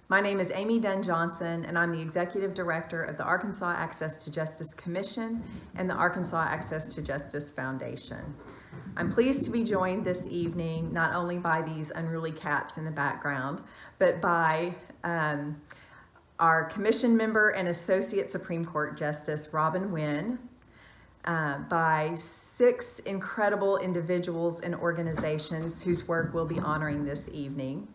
My name is Amy Dunn Johnson, and I'm the Executive Director of the Arkansas Access to Justice Commission and the Arkansas Access to Justice Foundation. I'm pleased to be joined this evening not only by these unruly cats in the background, but by our Commission member and Associate Supreme Court Justice Robin Wynn, by 6 incredible individuals and organizations whose work we'll be honoring this evening,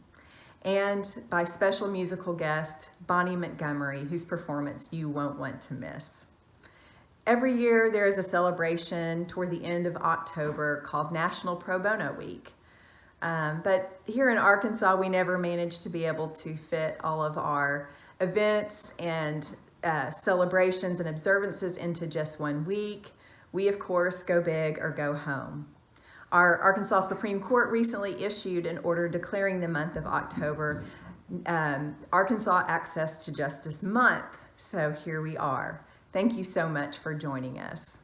and by special musical guest Bonnie Montgomery, whose performance you won't want to miss. Every year there is a celebration toward the end of October called National Pro Bono Week. But here in Arkansas, we never managed to be able to fit all of our events and celebrations and observances into just one week. We, of course, go big or go home. Our Arkansas Supreme Court recently issued an order declaring the month of October Arkansas Access to Justice Month. So here we are. Thank you so much for joining us.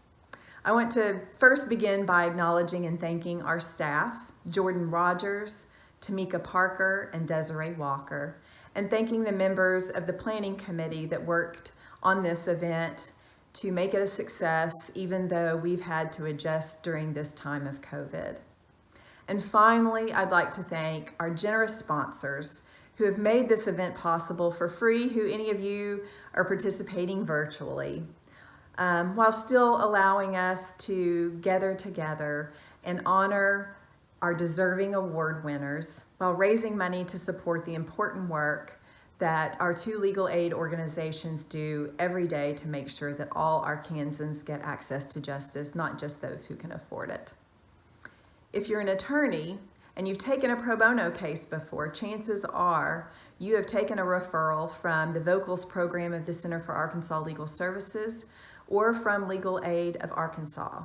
I want to first begin by acknowledging and thanking our staff, Jordan Rogers, Tamika Parker, and Desiree Walker, and thanking the members of the planning committee that worked on this event to make it a success, even though we've had to adjust during this time of COVID. And finally, I'd like to thank our generous sponsors who have made this event possible for free, who any of you are participating virtually, while still allowing us to gather together and honor our deserving award winners while raising money to support the important work that our 2 legal aid organizations do every day to make sure that all Arkansans get access to justice, not just those who can afford it. If you're an attorney and you've taken a pro bono case before, chances are you have taken a referral from the Vocals program of the Center for Arkansas Legal Services or from Legal Aid of Arkansas.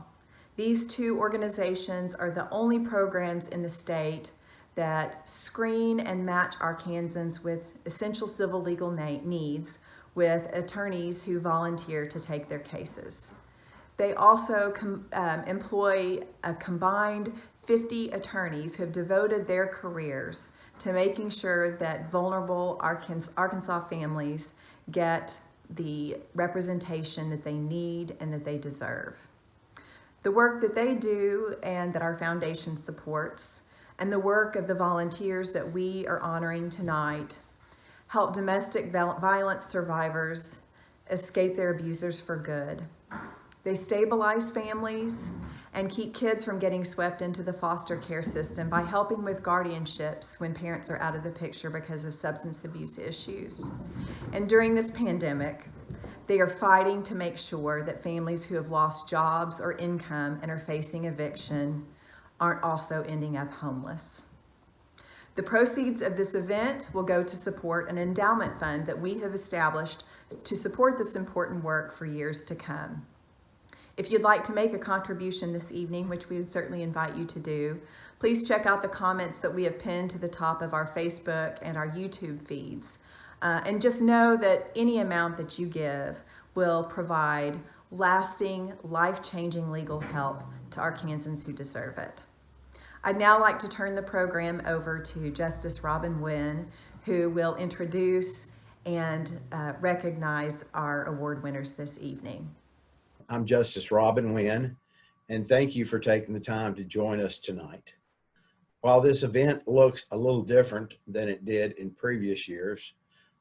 These 2 organizations are the only programs in the state that screen and match Arkansans with essential civil legal needs with attorneys who volunteer to take their cases. They also employ a combined 50 attorneys who have devoted their careers to making sure that vulnerable Arkansas families get the representation that they need and that they deserve. The work that they do and that our foundation supports, and the work of the volunteers that we are honoring tonight, help domestic violence survivors escape their abusers for good. They stabilize families and keep kids from getting swept into the foster care system by helping with guardianships when parents are out of the picture because of substance abuse issues. And during this pandemic, they are fighting to make sure that families who have lost jobs or income and are facing eviction aren't also ending up homeless. The proceeds of this event will go to support an endowment fund that we have established to support this important work for years to come. If you'd like to make a contribution this evening, which we would certainly invite you to do, please check out the comments that we have pinned to the top of our Facebook and our YouTube feeds. And just know that any amount that you give will provide lasting, life-changing legal help to Arkansans who deserve it. I'd now like to turn the program over to Justice Robin Wynn, who will introduce and recognize our award winners this evening. I'm Justice Robin Wynn, and thank you for taking the time to join us tonight. While this event looks a little different than it did in previous years,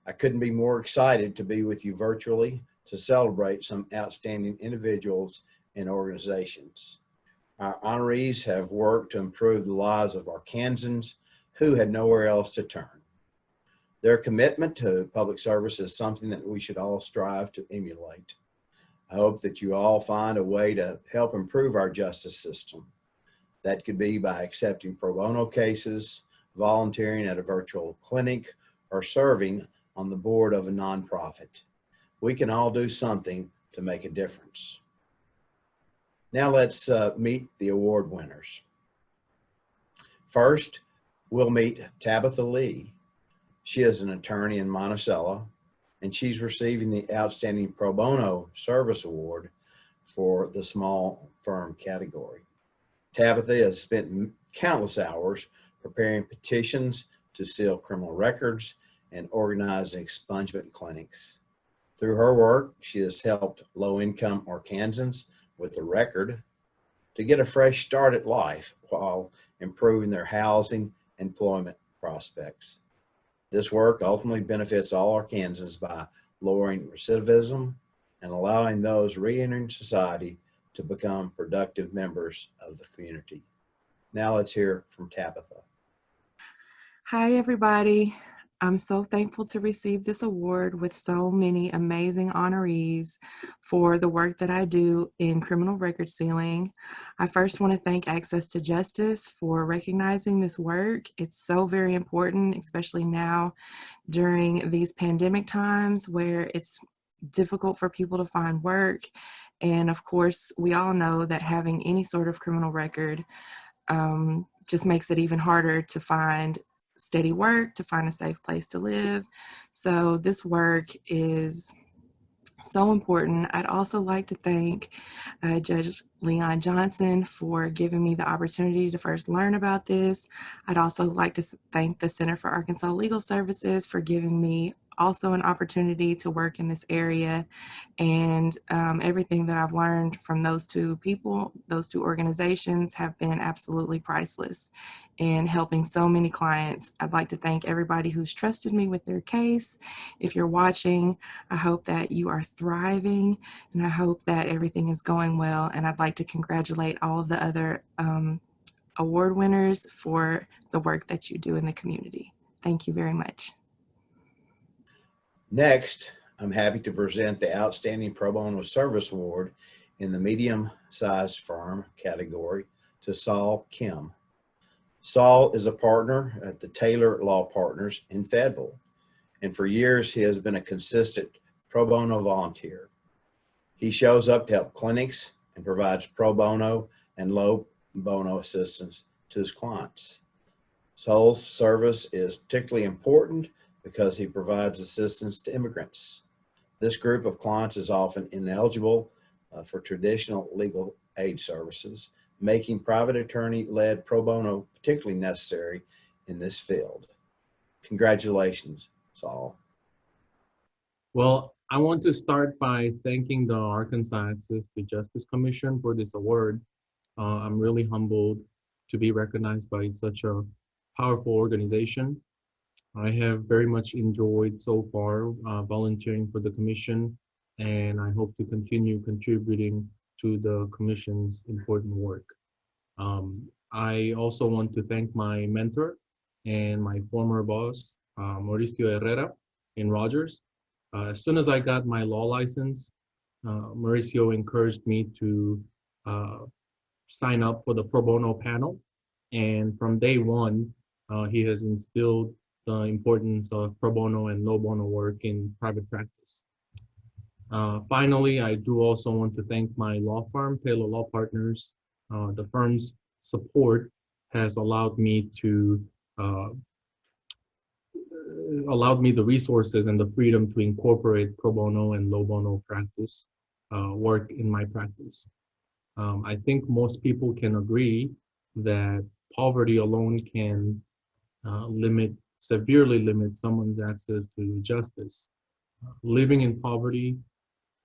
I couldn't be more excited to be with you virtually to celebrate some outstanding individuals and organizations. Our honorees have worked to improve the lives of Arkansans who had nowhere else to turn. Their commitment to public service is something that we should all strive to emulate. I hope that you all find a way to help improve our justice system. That could be by accepting pro bono cases, volunteering at a virtual clinic, or serving on the board of a nonprofit. We can all do something to make a difference. Now let's meet the award winners. First, we'll meet Tabitha Lee. She is an attorney in Monticello, and she's receiving the Outstanding Pro Bono Service Award for the small firm category. Tabitha has spent countless hours preparing petitions to seal criminal records and organizing expungement clinics. Through her work, she has helped low-income Arkansans with the record to get a fresh start at life while improving their housing and employment prospects. This work ultimately benefits all Arkansans by lowering recidivism and allowing those re-entering society to become productive members of the community. Now let's hear from Tabitha. Hi, everybody. I'm so thankful to receive this award with so many amazing honorees for the work that I do in criminal record sealing. I first want to thank Access to Justice for recognizing this work. It's so very important, especially now during these pandemic times where it's difficult for people to find work. And of course, we all know that having any sort of criminal record just makes it even harder to find steady work, to find a safe place to live. So this work is so important. I'd also like to thank Judge Leon Johnson for giving me the opportunity to first learn about this. I'd also like to thank the Center for Arkansas Legal Services for giving me also an opportunity to work in this area, and everything that I've learned from those two people, those two organizations, have been absolutely priceless in helping so many clients. I'd like to thank everybody who's trusted me with their case. If you're watching, I hope that you are thriving, and I hope that everything is going well. And I'd like to congratulate all of the other award winners for the work that you do in the community. Thank you very much. Next, I'm happy to present the Outstanding Pro Bono Service Award in the medium-sized firm category to Saul Kim. Saul is a partner at the Taylor Law Partners in Fayetteville, and for years he has been a consistent pro bono volunteer. He shows up to help clinics and provides pro bono and low bono assistance to his clients. Saul's service is particularly important because he provides assistance to immigrants. This group of clients is often ineligible for traditional legal aid services, making private attorney-led pro bono particularly necessary in this field. Congratulations, Saul. Well, I want to start by thanking the Arkansas Access to Justice Commission for this award. I'm really humbled to be recognized by such a powerful organization. I have very much enjoyed so far volunteering for the commission, and I hope to continue contributing to the commission's important work. I also want to thank my mentor and my former boss, Mauricio Herrera in Rogers. As soon as I got my law license, Mauricio encouraged me to sign up for the pro bono panel. And from day one, he has instilled the importance of pro bono and low bono work in private practice. Finally, I do also want to thank my law firm, Taylor Law Partners. The firm's support has allowed me the resources and the freedom to incorporate pro bono and low bono practice work in my practice. I think most people can agree that poverty alone can severely limit someone's access to justice. Living in poverty,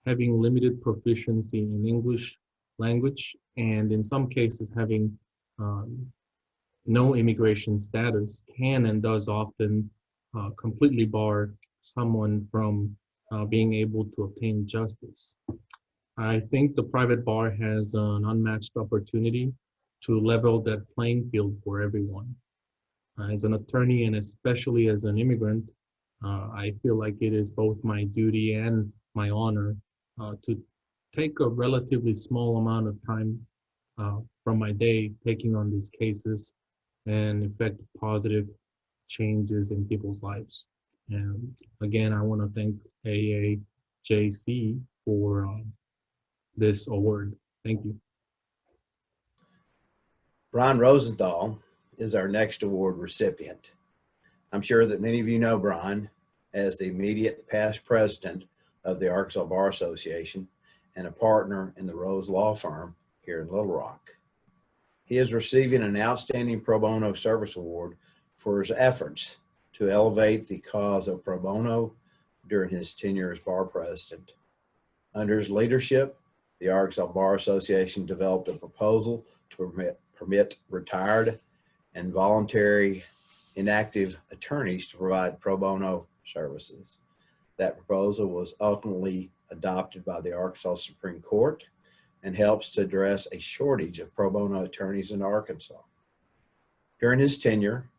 having limited proficiency in English language, and in some cases having no immigration status can and does often completely bar someone from being able to obtain justice. I think the private bar has an unmatched opportunity to level that playing field for everyone. As an attorney and especially as an immigrant, I feel like it is both my duty and my honor to take a relatively small amount of time from my day taking on these cases and effect positive changes in people's lives. And again, I want to thank AAJC for this award. Thank you. Brian Rosenthal is our next award recipient. I'm sure that many of you know Brian as the immediate past president of the Arkansas Bar Association and a partner in the Rose Law Firm here in Little Rock. He is receiving an Outstanding Pro Bono Service Award for his efforts to elevate the cause of pro bono during his tenure as bar president. Under his leadership, the Arkansas Bar Association developed a proposal to permit retired and voluntary inactive attorneys to provide pro bono services. That proposal was ultimately adopted by the Arkansas Supreme Court and helps to address a shortage of pro bono attorneys in Arkansas. During his tenure,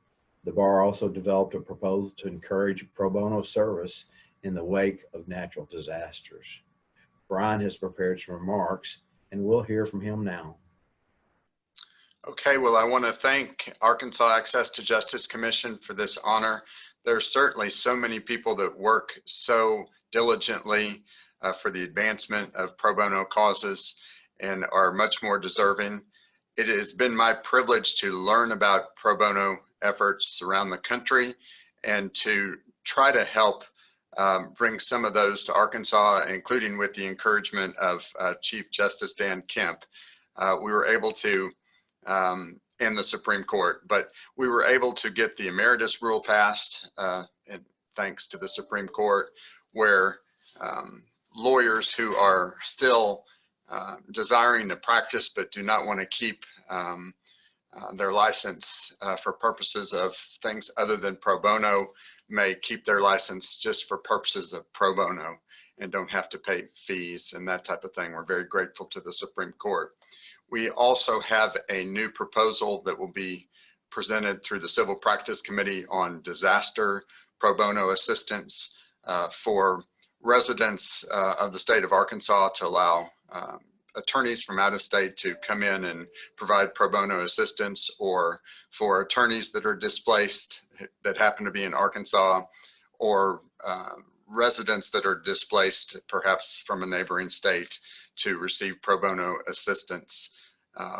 the bar also developed a proposal to encourage pro bono service in the wake of natural disasters. Brian has prepared some remarks, and we'll hear from him now. Okay, well, I want to thank Arkansas Access to Justice Commission for this honor. There's certainly so many people that work so diligently for the advancement of pro bono causes and are much more deserving. It has been my privilege to learn about pro bono efforts around the country and to try to help bring some of those to Arkansas, including with the encouragement of Chief Justice Dan Kemp. We were able to in the Supreme Court, but we were able to get the emeritus rule passed, and thanks to the Supreme Court, where lawyers who are still desiring to practice but do not want to keep their license for purposes of things other than pro bono may keep their license just for purposes of pro bono and don't have to pay fees and that type of thing. We're very grateful to the Supreme Court. We also have a new proposal that will be presented through the Civil Practice Committee on disaster pro bono assistance for residents of the state of Arkansas to allow attorneys from out of state to come in and provide pro bono assistance, or for attorneys that are displaced that happen to be in Arkansas, or residents that are displaced perhaps from a neighboring state to receive pro bono assistance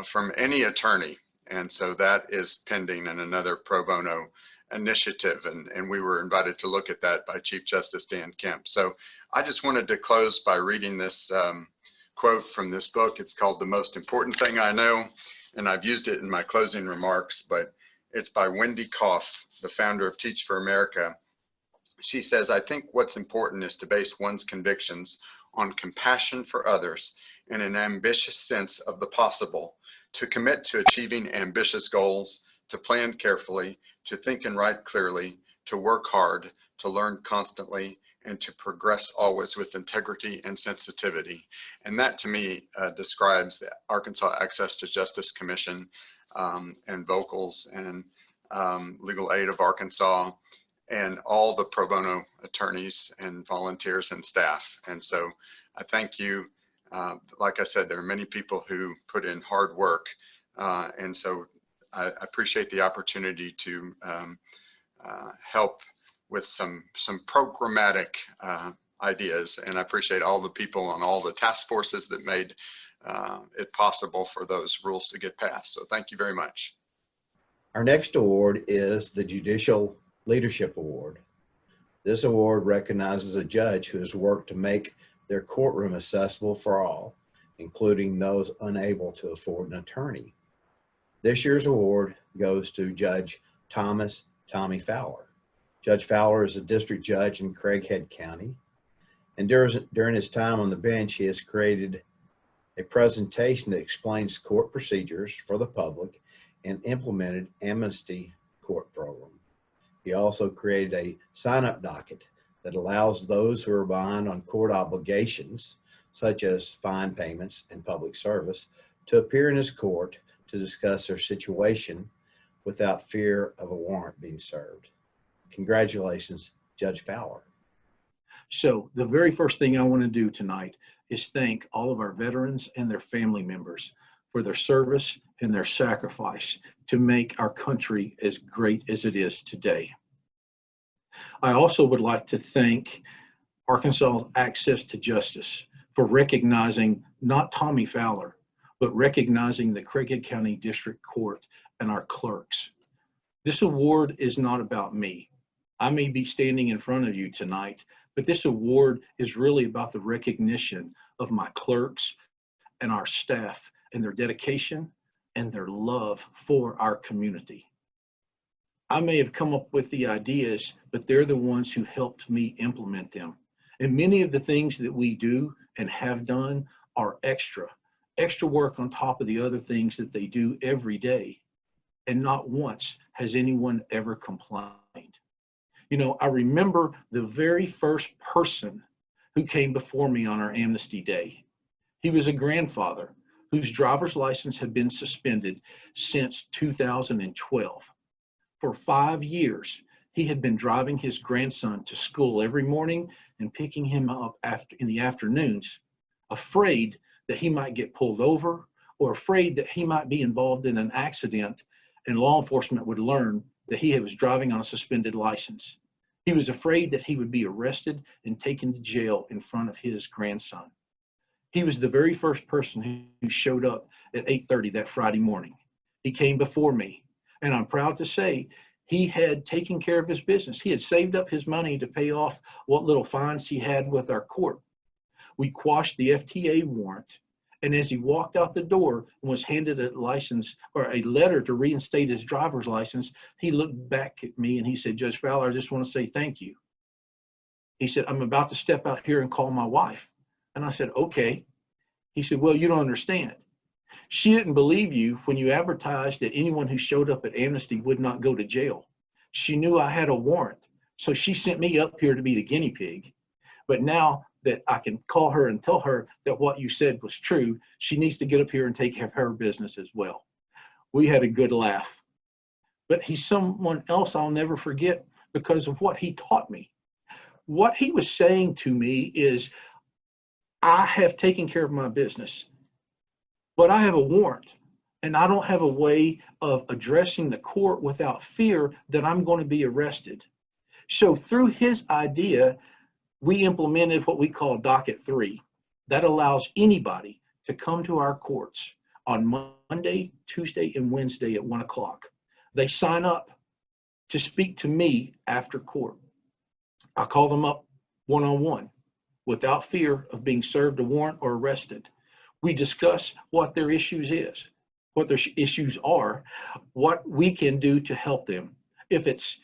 from any attorney. And so that is pending in another pro bono initiative. And we were invited to look at that by Chief Justice Dan Kemp. So I just wanted to close by reading this quote from this book. It's called The Most Important Thing I Know, and I've used it in my closing remarks, but it's by Wendy Koff, the founder of Teach for America. She says, "I think what's important is to base one's convictions on compassion for others and an ambitious sense of the possible, to commit to achieving ambitious goals, to plan carefully, to think and write clearly, to work hard, to learn constantly, and to progress always with integrity and sensitivity." And that to me describes the Arkansas Access to Justice Commission and Vocals and Legal Aid of Arkansas and all the pro bono attorneys and volunteers and staff. And so I thank you. Like I said, there are many people who put in hard work. And so I appreciate the opportunity to help with some programmatic ideas. And I appreciate all the people on all the task forces that made it possible for those rules to get passed. So thank you very much. Our next award is the Judicial Leadership Award. This award recognizes a judge who has worked to make their courtroom accessible for all, including those unable to afford an attorney. This year's award goes to Judge Tommy Fowler. Judge Fowler is a district judge in Craighead County, and during his time on the bench, he has created a presentation that explains court procedures for the public and implemented amnesty court program. He also created a sign-up docket that allows those who are behind on court obligations, such as fine payments and public service, to appear in his court to discuss their situation without fear of a warrant being served. Congratulations, Judge Fowler. So the very first thing I want to do tonight is thank all of our veterans and their family members for their service and their sacrifice to make our country as great as it is today. I also would like to thank Arkansas Access to Justice for recognizing not Tommy Fowler, but recognizing the Craighead County District Court and our clerks. This award is not about me. I may be standing in front of you tonight, but this award is really about the recognition of my clerks and our staff and their dedication and their love for our community. I may have come up with the ideas, but they're the ones who helped me implement them. And many of the things that we do and have done are extra work on top of the other things that they do every day. And not once has anyone ever complained. You know, I remember the very first person who came before me on our amnesty day. He was a grandfather whose driver's license had been suspended since 2012. For 5 years, he had been driving his grandson to school every morning and picking him up in the afternoons, afraid that he might get pulled over or afraid that he might be involved in an accident and law enforcement would learn that he was driving on a suspended license. He was afraid that he would be arrested and taken to jail in front of his grandson. He was the very first person who showed up at 8:30 that Friday morning. He came before me, and I'm proud to say he had taken care of his business. He had saved up his money to pay off what little fines he had with our court. We quashed the FTA warrant, and as he walked out the door and was handed a license or a letter to reinstate his driver's license, he looked back at me and he said, "Judge Fowler, I just want to say thank you." He said, "I'm about to step out here and call my wife." And I said, "Okay." He said, "Well, you don't understand. She didn't believe you when you advertised that anyone who showed up at amnesty would not go to jail. She knew I had a warrant, so she sent me up here to be the guinea pig. But now that I can call her and tell her that what you said was true, she needs to get up here and take care of her business as well." We had a good laugh. But he's someone else I'll never forget because of what he taught me. What he was saying to me is, I have taken care of my business, but I have a warrant and I don't have a way of addressing the court without fear that I'm going to be arrested. So through his idea, we implemented what we call Docket 3. That allows anybody to come to our courts on Monday, Tuesday, and Wednesday at 1 o'clock. They sign up to speak to me after court. I call them up one-on-one without fear of being served a warrant or arrested. We discuss what their issues are, what we can do to help them. If it's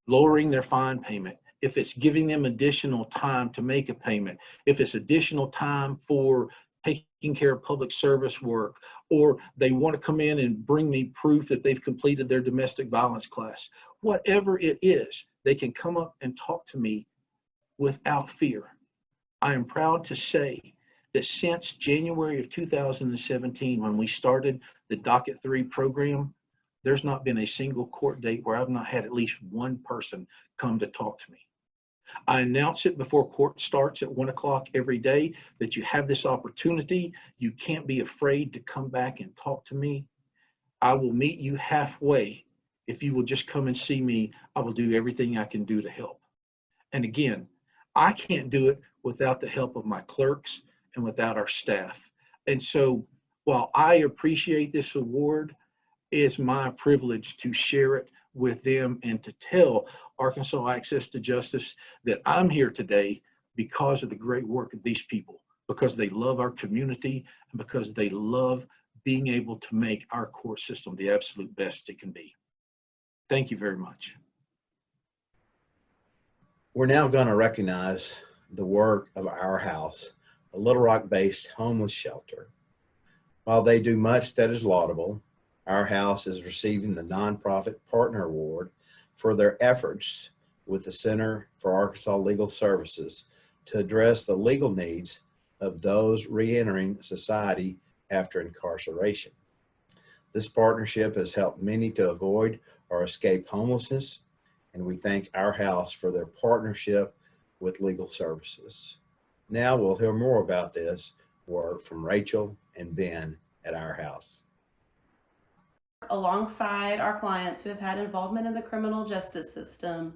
lowering their fine payment, if it's giving them additional time to make a payment, if it's additional time for taking care of public service work, or they want to come in and bring me proof that they've completed their domestic violence class, whatever it is, they can come up and talk to me without fear. I am proud to say that since January of 2017, when we started the Docket 3 program, there's not been a single court date where I've not had at least one person come to talk to me. I announce it before court starts at 1 o'clock every day that you have this opportunity. You can't be afraid to come back and talk to me. I will meet you halfway. If you will just come and see me, I will do everything I can do to help. And again, I can't do it without the help of my clerks and without our staff. And so while I appreciate this award, it's my privilege to share it with them and to tell Arkansas Access to Justice that I'm here today because of the great work of these people, because they love our community and because they love being able to make our court system the absolute best it can be. Thank you very much. We're now going to recognize the work of Our House, a Little Rock-based homeless shelter. While they do much that is laudable, Our House is receiving the Nonprofit Partner Award for their efforts with the Center for Arkansas Legal Services to address the legal needs of those reentering society after incarceration. This partnership has helped many to avoid or escape homelessness, and we thank Our House for their partnership with legal services. Now we'll hear more about this work from Rachel and Ben at Our House. Alongside our clients who have had involvement in the criminal justice system,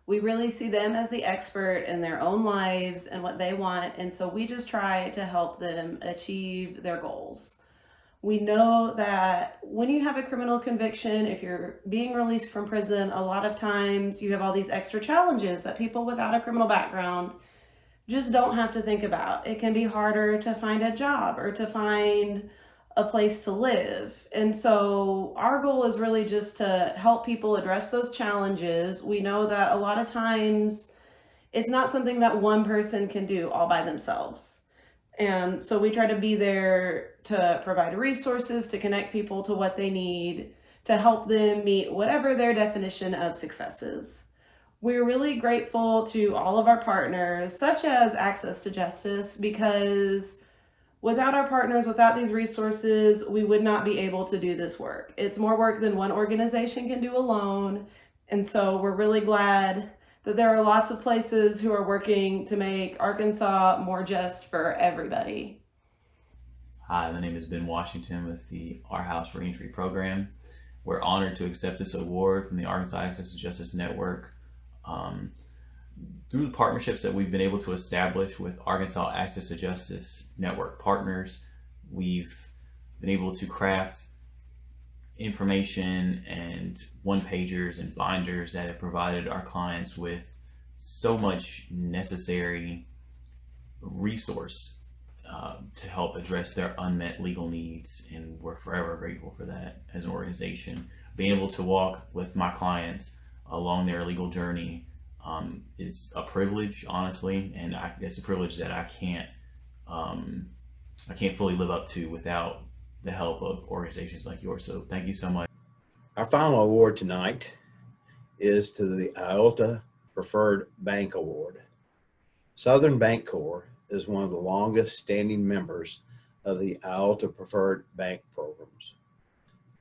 we really see them as the expert in their own lives and what they want, and so we just try to help them achieve their goals. We know that when you have a criminal conviction, if you're being released from prison, a lot of times you have all these extra challenges that people without a criminal background just don't have to think about. It can be harder to find a job or to find a place to live. And so our goal is really just to help people address those challenges. We know that a lot of times it's not something that one person can do all by themselves. And so we try to be there to provide resources, to connect people to what they need, to help them meet whatever their definition of success is. We're really grateful to all of our partners, such as Access to Justice, because without our partners, without these resources, we would not be able to do this work. It's more work than one organization can do alone. And so we're really glad that there are lots of places who are working to make Arkansas more just for everybody. Hi, my name is Ben Washington with the Our House Reentry Program. We're honored to accept this award from the Arkansas Access to Justice Network. Through the partnerships that we've been able to establish with Arkansas Access to Justice Network partners, we've been able to craft information and one-pagers and binders that have provided our clients with so much necessary resource to help address their unmet legal needs, and we're forever grateful for that as an organization. Being able to walk with my clients along their legal journey is a privilege, honestly, and it's a privilege that I can't fully live up to without the help of organizations like yours. So thank you so much. Our final award tonight is to the IOLTA Preferred Bank Award. Southern Bancorp is one of the longest standing members of the IOLTA Preferred Bank programs.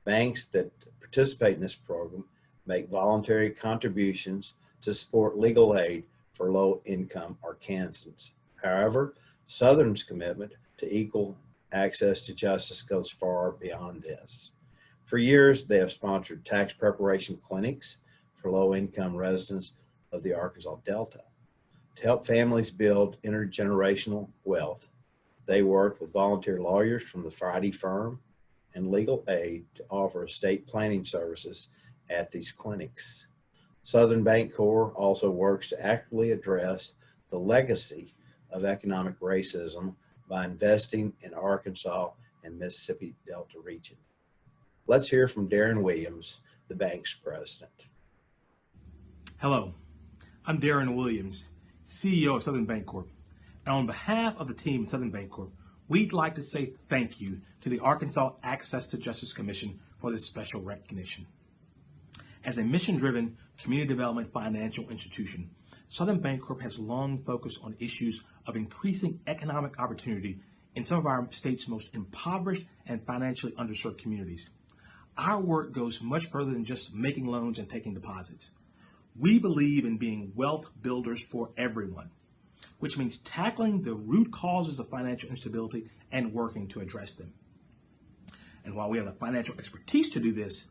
Banks that participate in this program make voluntary contributions to support legal aid for low-income Arkansans. However, Southern's commitment to equal access to justice goes far beyond this. For years, they have sponsored tax preparation clinics for low-income residents of the Arkansas Delta. To help families build intergenerational wealth, they work with volunteer lawyers from the Friday firm and legal aid to offer estate planning services at these clinics. Southern Bancorp also works to actively address the legacy of economic racism by investing in Arkansas and Mississippi Delta region. Let's hear from Darren Williams, the bank's president. Hello, I'm Darren Williams, CEO of Southern Bancorp. And on behalf of the team at Southern Bancorp, we'd like to say thank you to the Arkansas Access to Justice Commission for this special recognition. As a mission-driven community development financial institution, Southern Bancorp has long focused on issues of increasing economic opportunity in some of our state's most impoverished and financially underserved communities. Our work goes much further than just making loans and taking deposits. We believe in being wealth builders for everyone, which means tackling the root causes of financial instability and working to address them. And while we have the financial expertise to do this,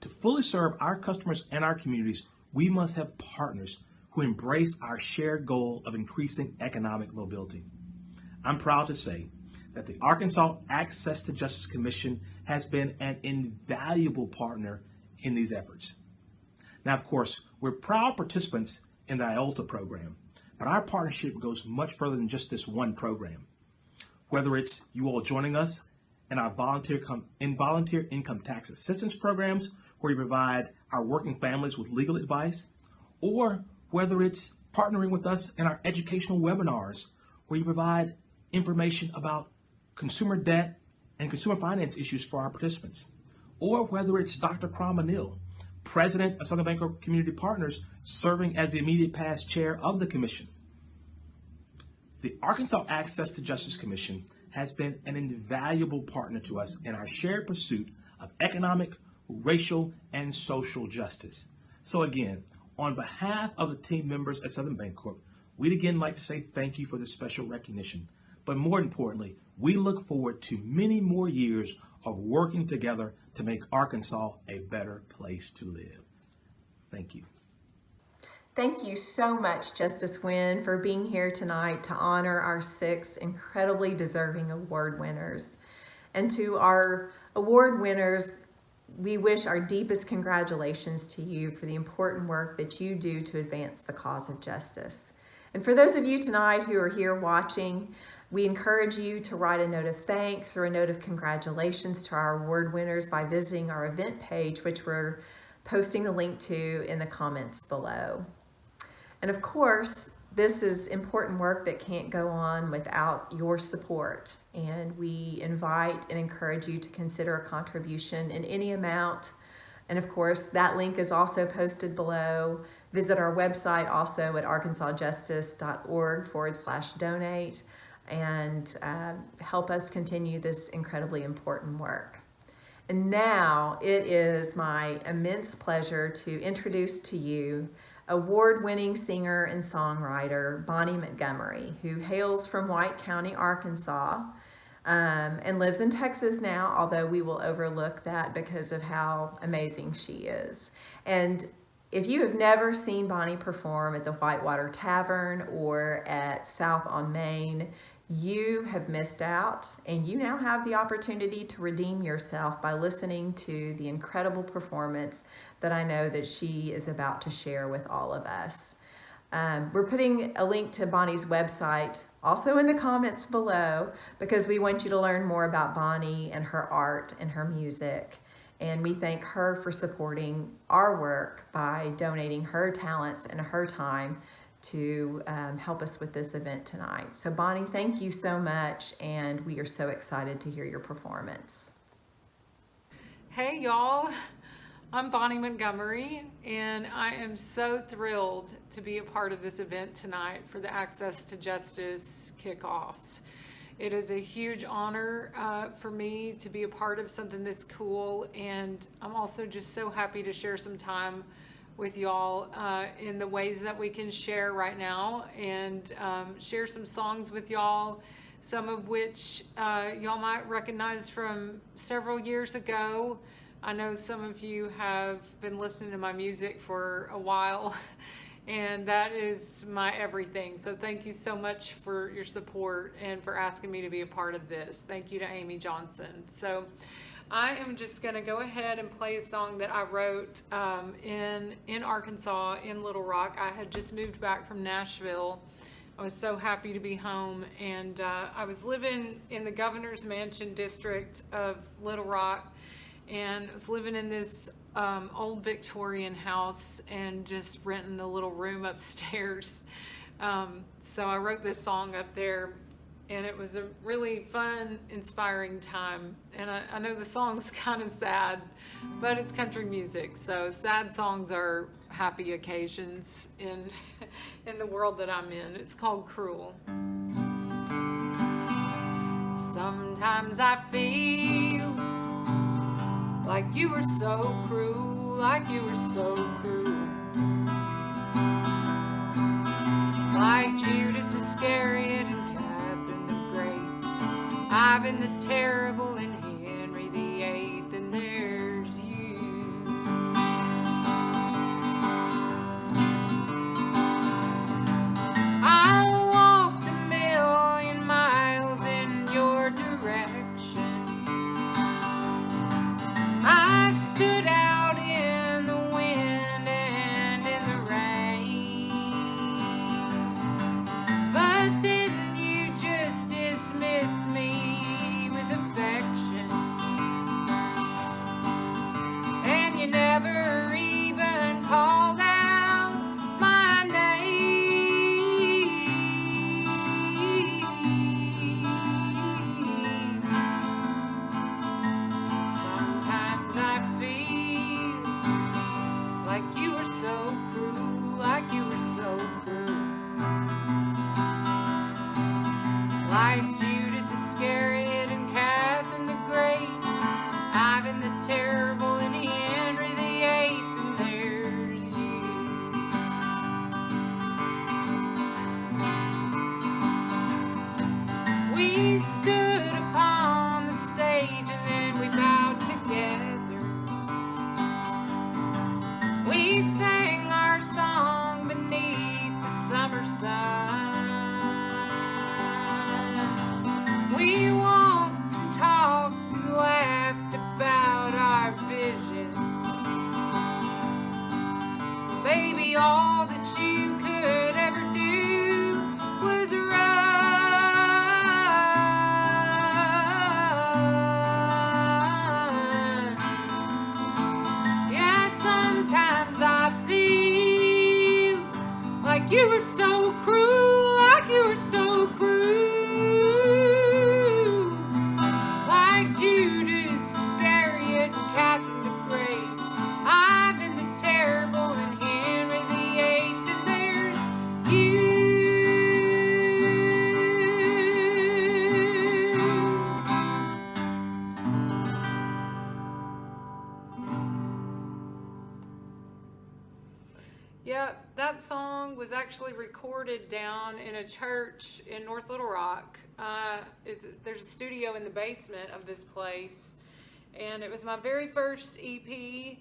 to fully serve our customers and our communities, we must have partners who embrace our shared goal of increasing economic mobility. I'm proud to say that the Arkansas Access to Justice Commission has been an invaluable partner in these efforts. Now, of course, we're proud participants in the IOLTA program, but our partnership goes much further than just this one program. Whether it's you all joining us in our volunteer income tax assistance programs, where we provide our working families with legal advice, or whether it's partnering with us in our educational webinars, where you provide information about consumer debt and consumer finance issues for our participants, or whether it's Dr. Crom Anil, President of Southern Bancorp Community Partners, serving as the immediate past chair of the commission. The Arkansas Access to Justice Commission has been an invaluable partner to us in our shared pursuit of economic, racial, and social justice. So again, on behalf of the team members at Southern Bancorp, we'd again like to say thank you for this special recognition. But more importantly, we look forward to many more years of working together to make Arkansas a better place to live. Thank you. Thank you so much, Justice Wynn, for being here tonight to honor our 6 incredibly deserving award winners. And to our award winners, we wish our deepest congratulations to you for the important work that you do to advance the cause of justice. And for those of you tonight who are here watching, We encourage you to write a note of thanks or a note of congratulations to our award winners by visiting our event page, which we're posting the link to in the comments below. And of course, this is important work that can't go on without your support. And we invite and encourage you to consider a contribution in any amount. And of course, that link is also posted below. Visit our website also at arkansasjustice.org/donate and help us continue this incredibly important work. And now it is my immense pleasure to introduce to you award-winning singer and songwriter Bonnie Montgomery, who hails from White County, Arkansas, and lives in Texas now, although we will overlook that because of how amazing she is. And if you have never seen Bonnie perform at the Whitewater Tavern or at South on Main, you have missed out, and you now have the opportunity to redeem yourself by listening to the incredible performance that I know that she is about to share with all of us. We're putting a link to Bonnie's website also in the comments below because we want you to learn more about Bonnie and her art and her music. And we thank her for supporting our work by donating her talents and her time to help us with this event tonight. So Bonnie, thank you so much, and we are so excited to hear your performance. Hey y'all, I'm Bonnie Montgomery, and I am so thrilled to be a part of this event tonight for the Access to Justice Kickoff. It is a huge honor for me to be a part of something this cool, and I'm also just so happy to share some time with y'all in the ways that we can share right now, and share some songs with y'all, some of which y'all might recognize from several years ago. I know some of you have been listening to my music for a while, and that is my everything. So thank you so much for your support and for asking me to be a part of this. Thank you to Amy Johnson. So I am just going to go ahead and play a song that I wrote in Arkansas, in Little Rock. I had just moved back from Nashville. I was so happy to be home, and I was living in the Governor's Mansion district of Little Rock, and I was living in this old Victorian house and just renting a little room upstairs. So I wrote this song up there, and it was a really fun, inspiring time. And I know the song's kind of sad, but it's country music, so sad songs are happy occasions in the world that I'm in. It's called Cruel. Sometimes I feel like you were so cruel, like you were so cruel. Like Judas Iscariot and Catherine the Great, Ivan the Terrible and Henry VIII, and there's you. I walked 1,000,000 miles in your direction. I stood out in the wind and in the rain, but then you just dismissed me with affection, and you never even called out my name. Sometimes I feel like you were so cruel, like you were so cruel. Like Judas Iscariot and Catherine the Great, Ivan the Terrible and Henry VIII, and there's you. We stood upon the stage and then we bowed together. We sang our song beneath the summer sun. We walked and talked and laughed about our vision. Baby, all that you could ever do was run. actually recorded down in a church in North Little Rock. There's a studio in the basement of this place, and it was my very first EP,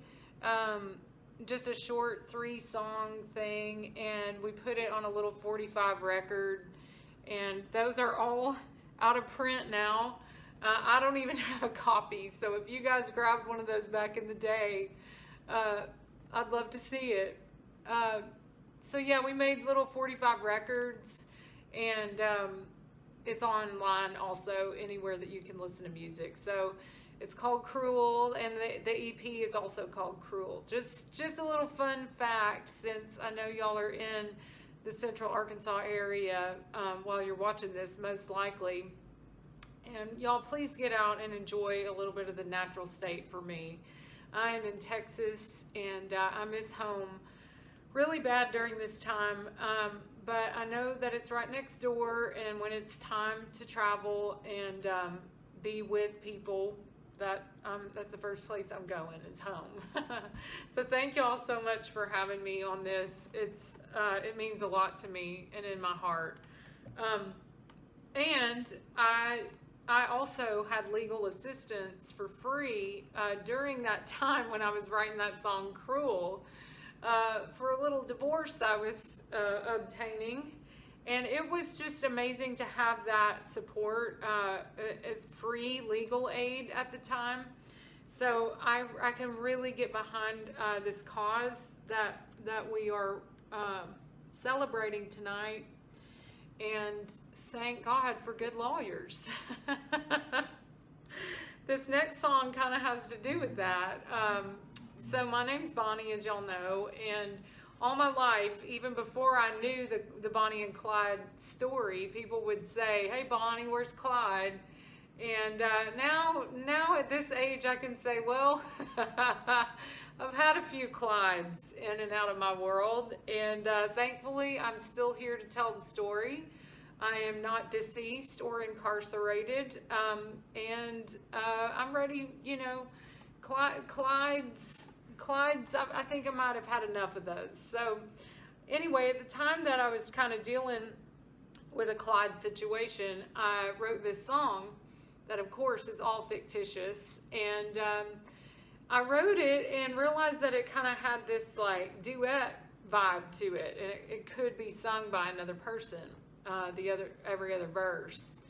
just a short 3-song thing, and we put it on a little 45 record, and those are all out of print now. I don't even have a copy, so if you guys grabbed one of those back in the day, I'd love to see it. So yeah, we made little 45 records, and it's online also anywhere that you can listen to music. So it's called Cruel, and the EP is also called Cruel. Just a little fun fact, since I know y'all are in the Central Arkansas area while you're watching this, most likely. And y'all, please get out and enjoy a little bit of the natural state for me. I am in Texas, and I miss home really bad during this time, but I know that it's right next door, and when it's time to travel and be with people, that's the first place I'm going, is home. So thank y'all so much for having me on this. It means a lot to me and in my heart. And I also had legal assistance for free during that time when I was writing that song Cruel, for a little divorce I was obtaining. And it was just amazing to have that support, free legal aid at the time. So I can really get behind this cause that we are celebrating tonight. And thank God for good lawyers. This next song kind of has to do with that. So my name's Bonnie, as y'all know, and all my life, even before I knew the Bonnie and Clyde story, people would say, "Hey Bonnie, where's Clyde?" And now at this age, I can say, well, I've had a few Clydes in and out of my world, and thankfully I'm still here to tell the story. I am not deceased or incarcerated, and I'm ready, Clyde's, I think I might have had enough of those. So anyway, at the time that I was kind of dealing with a Clyde situation, I wrote this song that, of course, is all fictitious. And I wrote it and realized that it kind of had this like duet vibe to it. And it could be sung by another person, every other verse.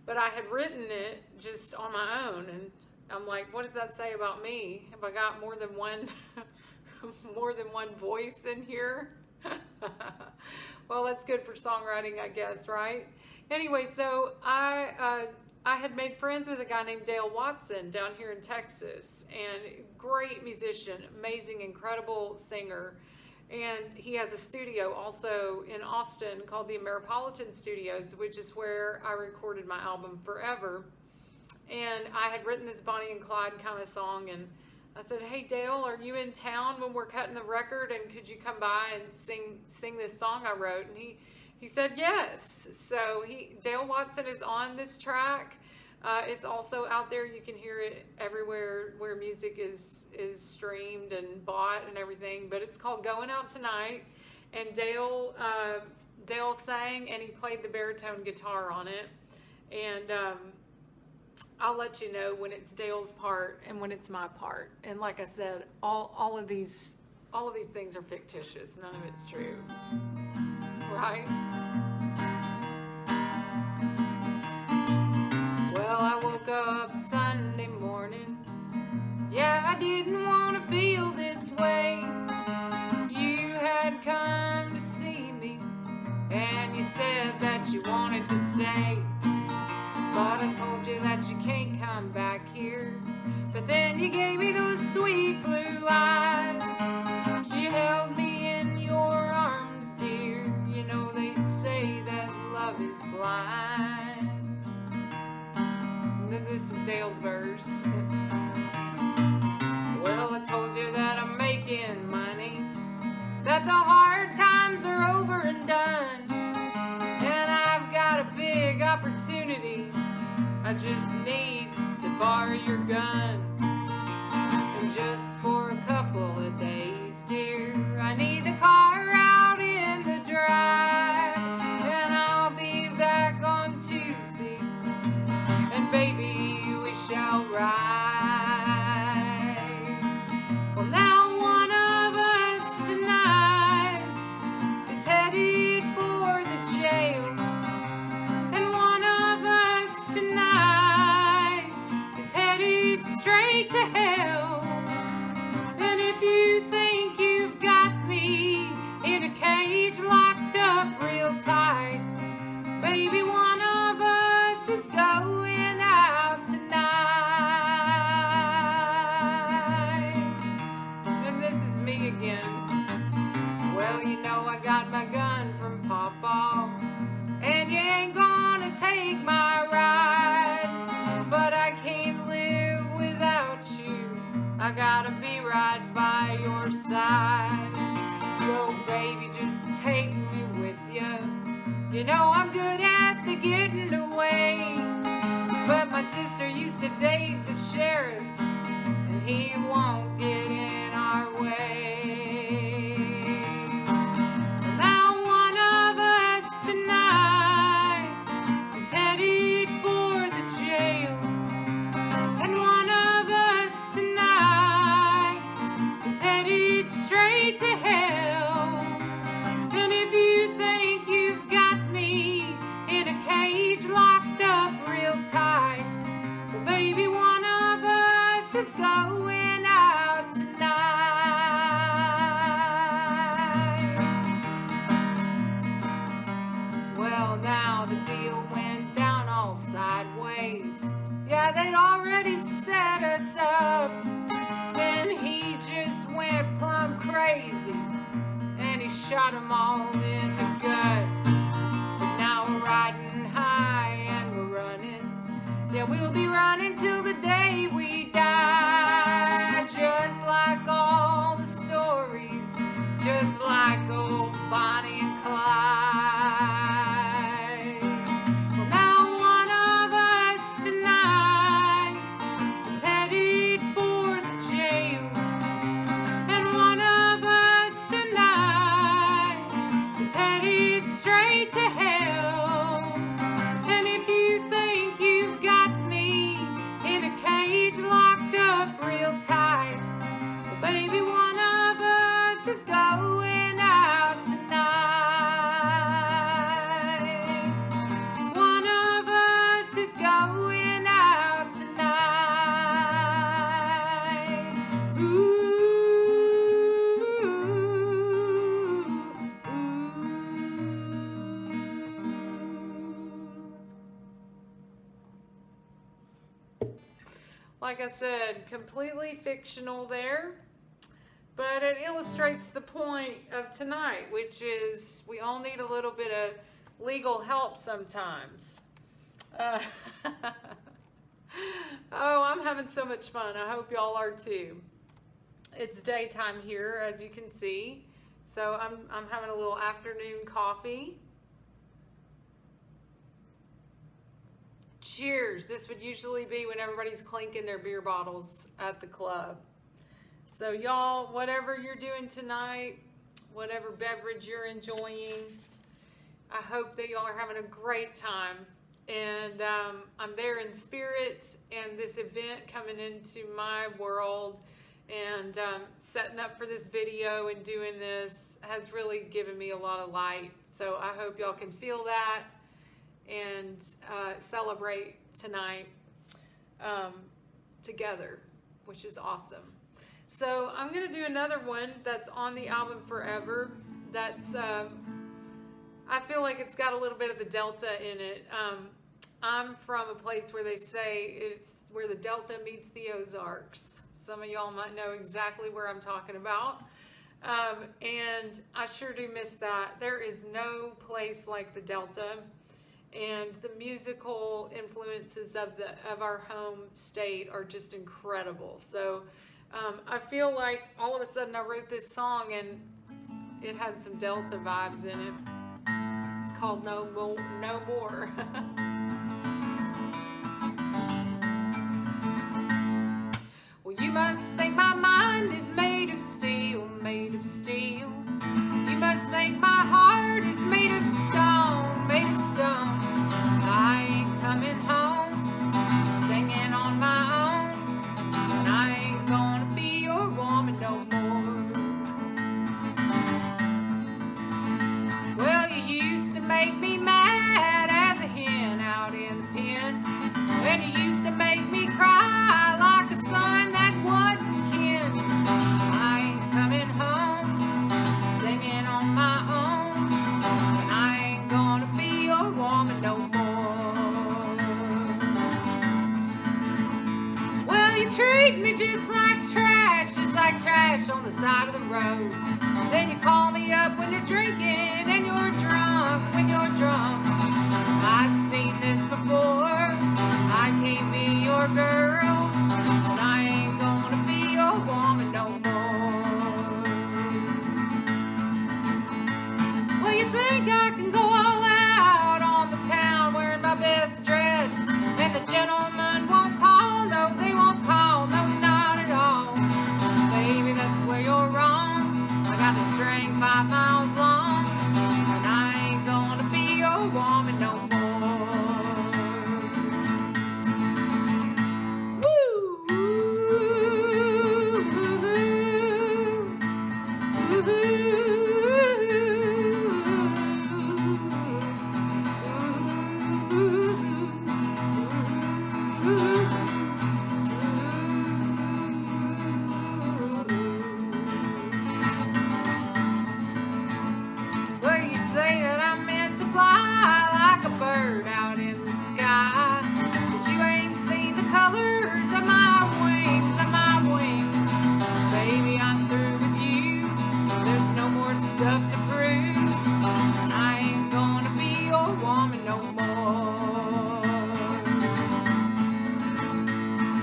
But I had written it just on my own, and I'm like, what does that say about me? Have I got more than one voice in here? Well, that's good for songwriting, I guess, right? Anyway, so I had made friends with a guy named Dale Watson down here in Texas, and great musician, amazing, incredible singer. And he has a studio also in Austin called the Ameripolitan Studios, which is where I recorded my album Forever. And I had written this Bonnie and Clyde kind of song, and I said, "Hey Dale, are you in town when we're cutting the record, and could you come by and sing this song I wrote?" And he said yes. So Dale Watson is on this track. It's also out there. You can hear it everywhere where music is streamed and bought and everything. But it's called "Going Out Tonight," and Dale sang, and he played the baritone guitar on it. And I'll let you know when it's Dale's part and when it's my part. And like I said, all of these things are fictitious. None of it's true, right? Well, I woke up Sunday morning. Yeah, I didn't want to feel this way. You had come to see me, and you said that you wanted to stay. But I told you that you can't come back here. But then you gave me those sweet blue eyes. You held me in your arms, dear. You know they say that love is blind. And then this is Dale's verse. Well, I told you that I'm making money, that the hard times are over and done, and I've got a big opportunity. I just need to borrow your gun, and just for a couple of days, dear, I need the car out in the drive. take my ride, but I can't live without you. I gotta be right by your side. So baby, just take me with you. You know I'm good at the getting away, but my sister used to date the sheriff, and he won't get in our way. Now one of us tonight is headed for the jail, and one of us tonight is headed straight to hell. And if you think you've got me in a cage locked up real tight, well baby, one of us is going out tonight. Well, now the deal went down all sideways. Yeah, they'd already set us up. Then he just went plumb crazy, and he shot them all in the gut. But now we're riding high and we're running. Yeah, we'll be running till the day we die. Just like all the stories, just like old Bonnie and Clyde. Well, now one of us tonight is headed for the jail, and one of us tonight is headed straight to hell. And if you think you've got me in a cage locked up real tight, well baby, one of us is going out tonight. One of us is going out tonight. Like I said, completely fictional there, but it illustrates the point of tonight, which is we all need a little bit of legal help sometimes. Oh, I'm having so much fun. I hope y'all are too. It's daytime here, as you can see, so I'm having a little afternoon coffee. Cheers. This would usually be when everybody's clinking their beer bottles at the club. So y'all, whatever you're doing tonight, whatever beverage you're enjoying, I hope that y'all are having a great time. And I'm there in spirit, and this event coming into my world and setting up for this video and doing this has really given me a lot of light. So I hope y'all can feel that and celebrate tonight together, which is awesome. So I'm gonna do another one that's on the album Forever. That's I feel like it's got a little bit of the Delta in it. I'm from a place where they say it's where the Delta meets the Ozarks. Some of y'all might know exactly where I'm talking about. And I sure do miss that. There is no place like the Delta, and the musical influences of our home state are just incredible. So I feel like all of a sudden I wrote this song and it had some Delta vibes in it. It's called No More. Well, you must think my mind is made of steel, made of steel. You must think my heart is made of stone, made of stone. I ain't coming home singing on my own, and I ain't gonna be your woman no more. Well, you used to make me mad as a hen out in the pen, and you used to make me cry like a son that wasn't kin. I ain't coming home singing on my own, and I ain't gonna be your woman no more. Well, you treat me just like trash on the side of the road. Then you call me up when you're drinking and you're drunk, when you're drunk. I've seen this woman no more. Well, you say that I'm meant to fly like a bird out in the sky, but you ain't seen the colors of my wings, Baby, I'm through with you. There's no more stuff to prove. I ain't gonna be your woman no more.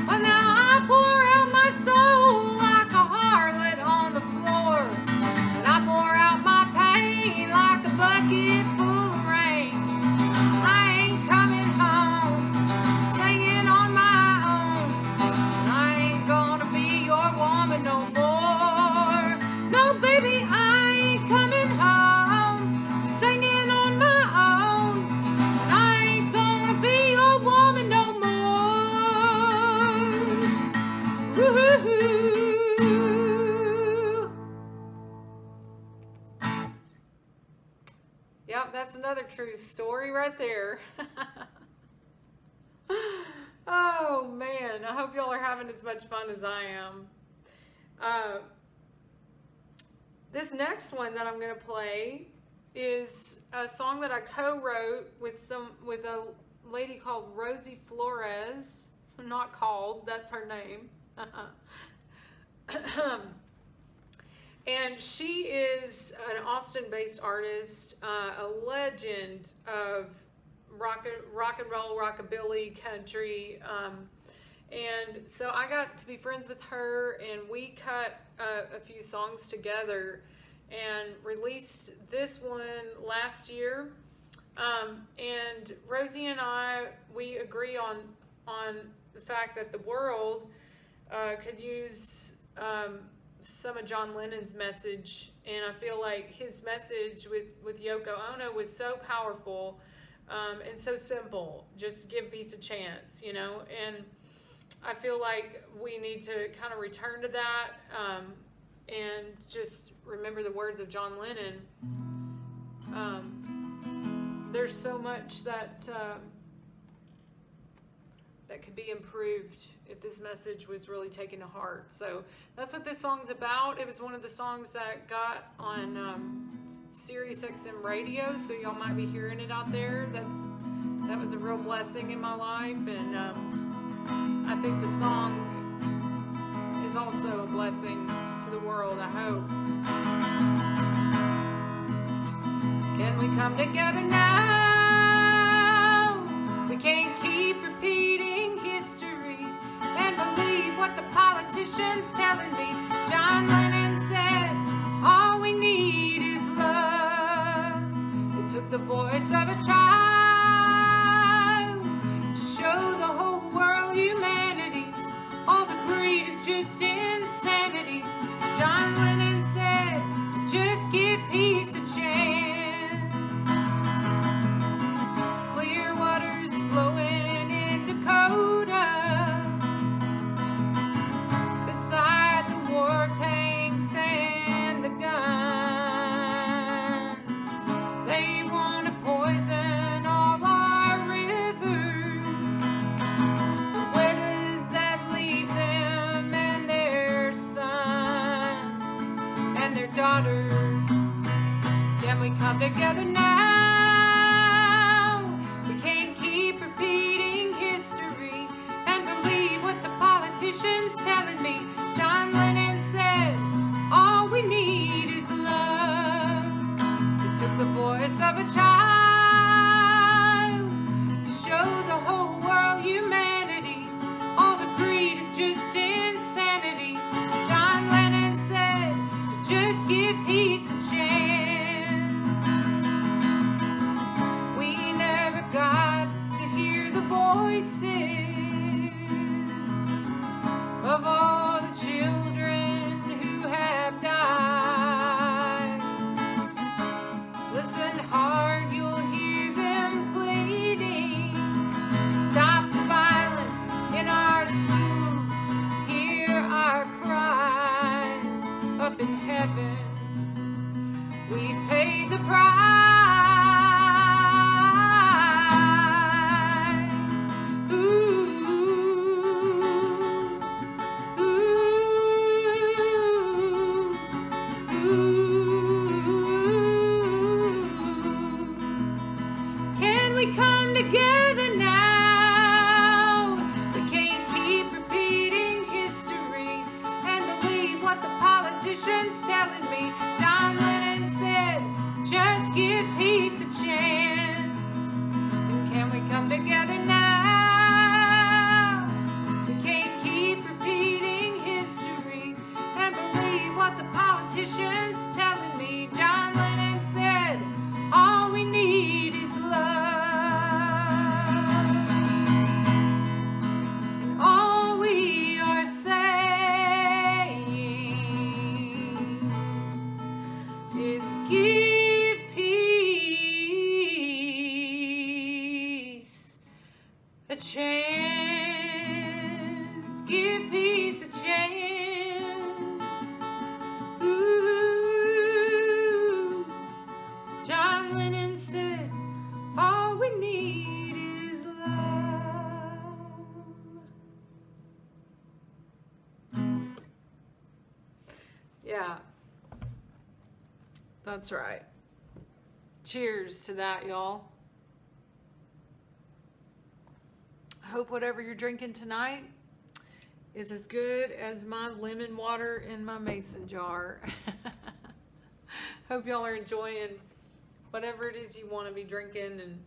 Well, now I pour out my soul like a harlot on the floor, and I pour out my pain like a bucket full of rain. I ain't coming home singing on my own. I ain't gonna be your woman no more. No, baby, I ain't coming home singing on my own. I ain't gonna be your woman no more. Woo-hoo-hoo. Yep, that's another true story right there. Oh man, I hope y'all are having as much fun as I am. This next one that I'm gonna play is a song that I co-wrote with a lady called Rosie Flores. Not called, that's her name. And she is an Austin-based artist, a legend of rock and roll, rockabilly, country. And so I got to be friends with her, and we cut a few songs together and released this one last year. And Rosie and we agree on the fact that the world could use some of John Lennon's message, and I feel like his message with Yoko Ono was so powerful and so simple. Just give peace a chance, and I feel like we need to kind of return to that and just remember the words of John Lennon. There's so much that could be improved if this message was really taken to heart. So that's what this song's about. It was one of the songs that got on Sirius XM radio, so y'all might be hearing it out there. That was a real blessing in my life, and I think the song is also a blessing to the world, I hope. Can we come together now? We can't keep repeating history and believe what the politicians telling me. John Lennon said, all we need is love. It took the voice of a child to show the whole world humanity. All the greed is just insanity. John Lennon said, just give peace a chance. Clear waters flowing in Dakota, beside the war tanks and the guns. They want to poison all our rivers. Where does that leave them and their sons and their daughters? Can we come together now? We can't keep repeating history and believe what the politicians telling me. John Lennon said, all we need is love. It took the voice of a child to show the whole world humanity. All the greed is just insanity. John Lennon said to just give peace a chance. We never got to hear the voices of all the children who have died. Listen hard, you'll hear them we come together now? We can't keep repeating history and believe what the politicians telling me. John Lennon said, just give peace a chance. And can we come together now? We can't keep repeating history and believe what the politicians telling me. John Lennon said, all we need is love. And all we are saying is give peace a chance. Give peace a chance. Ooh. John Lennon said, all we need is love. Yeah, that's right. Cheers to that, y'all. I hope whatever you're drinking tonight is as good as my lemon water in my mason jar. Hope y'all are enjoying whatever it is you want to be drinking and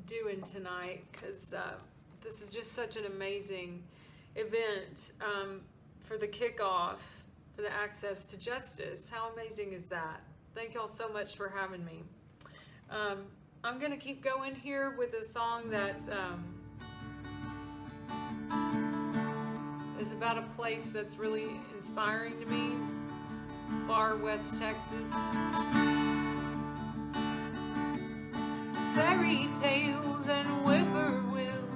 doing tonight, because this is just such an amazing event for the kickoff, for the Access to Justice. How amazing is that? Thank y'all so much for having me. I'm going to keep going here with a song that is about a place that's really inspiring to me, far west Texas. Fairy tales and whippoorwills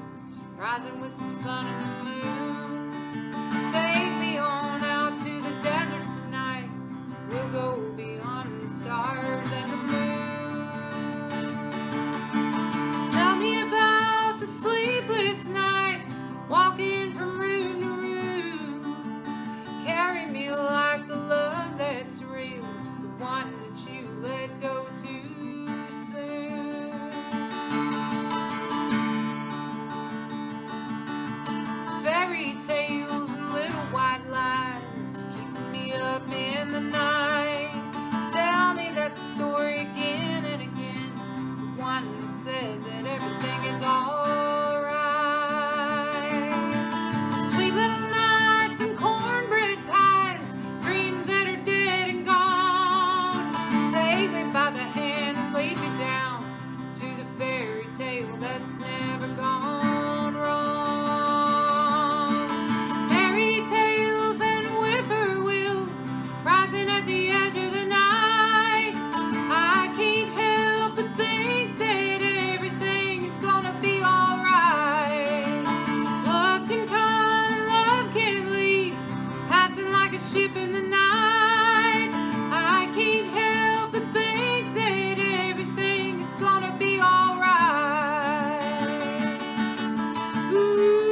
rising with the sun and the moon. Take me on out to the desert tonight. We'll go beyond the stars and the moon. Tell me about the sleepless nights, walking from room to room. Carry me like the love that's real, the one that you let go too soon. Fairy tales and little white lies, keeping me up in the night. Tell me that story again and again, the one that says that everything is alright. Sweet little nights and cornbread pies, dreams that are dead and gone. Take me by the hand and lead me down to the fairy tale that's never gone wrong. Fairy tales and whippoorwills rising at the edge of the night. I can't help but think that everything's gonna be alright. Love can come and love can leave, passing like a ship in the night. I can't help but think that everything is gonna be alright. Ooh.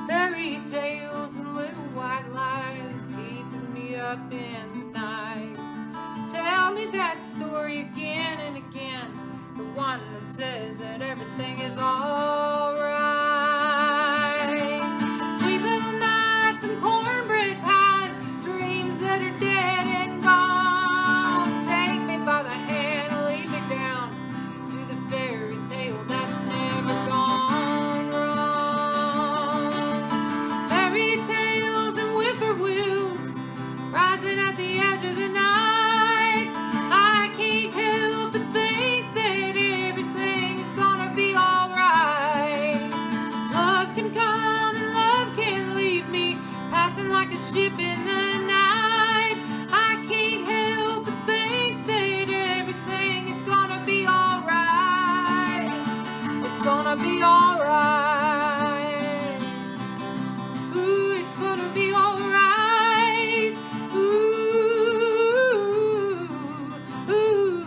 Fairy tales and little white lies, keeping me up in the night. Tell me that story again and again, the one that says that everything is alright. Sweet little nights and cornbread pies, dreams that are dead and gone. Take me by the hand and lead me down to the fairy tale that's never gone wrong. Fairy tales and whippoorwills rising at the edge of the night. I can't help but think that everything's gonna be alright. be alright. Ooh, it's gonna be alright. Ooh, ooh,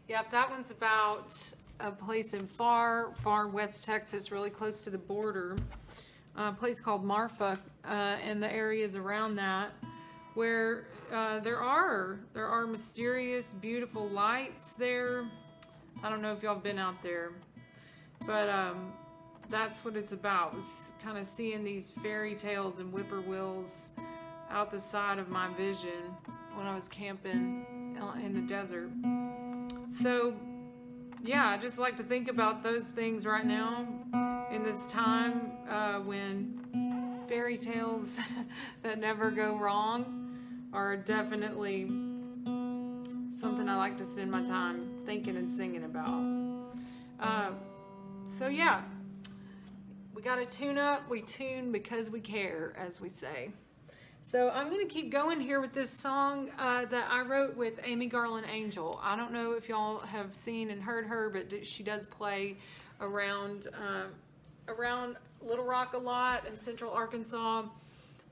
Yep, that one's about a place in far west Texas, really close to the border, a place called Marfa, and the areas around that, where there are mysterious, beautiful lights there. I don't know if y'all have been out there, but that's what it's about, was kind of seeing these fairy tales and whippoorwills out the side of my vision when I was camping in the desert. So, yeah, I just like to think about those things right now in this time when fairy tales that never go wrong are definitely something I like to spend my time thinking and singing about. So, yeah, we got to tune up. We tune because we care, as we say. So I'm going to keep going here with this song that I wrote with Amy Garland Angel. I don't know if y'all have seen and heard her, but she does play around Little Rock a lot in Central Arkansas,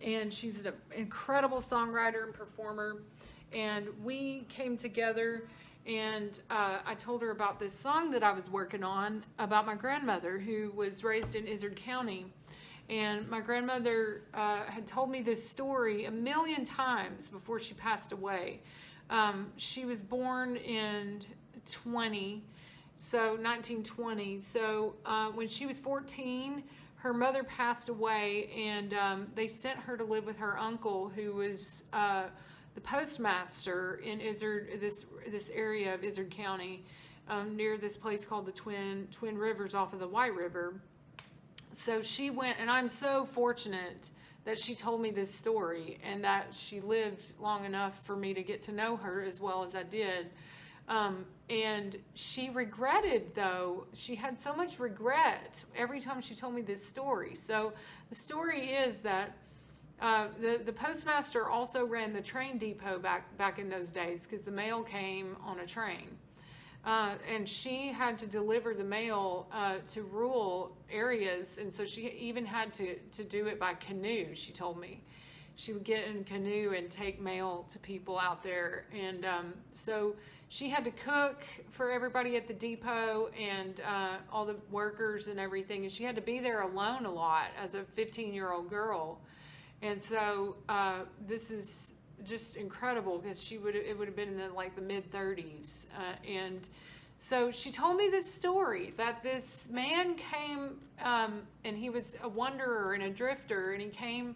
and she's an incredible songwriter and performer. And we came together, and I told her about this song that I was working on about my grandmother, who was raised in Izard County. And my grandmother had told me this story a million times before she passed away. She was born in 1920. So when she was 14, her mother passed away, and they sent her to live with her uncle, who was the postmaster in Izard, this area of Izard County, near this place called the Twin Rivers off of the White River. So she went, and I'm so fortunate that she told me this story and that she lived long enough for me to get to know her as well as I did. And she regretted, though, she had so much regret every time she told me this story. So the story is that the postmaster also ran the train depot back in those days, because the mail came on a train. And she had to deliver the mail to rural areas, and so she even had to do it by canoe, she told me. She would get in a canoe and take mail to people out there. And so she had to cook for everybody at the depot and all the workers and everything, and she had to be there alone a lot as a 15-year-old girl. And so this is just incredible, because it would have been in the mid-30s, and so she told me this story that this man came, and he was a wanderer and a drifter, and he came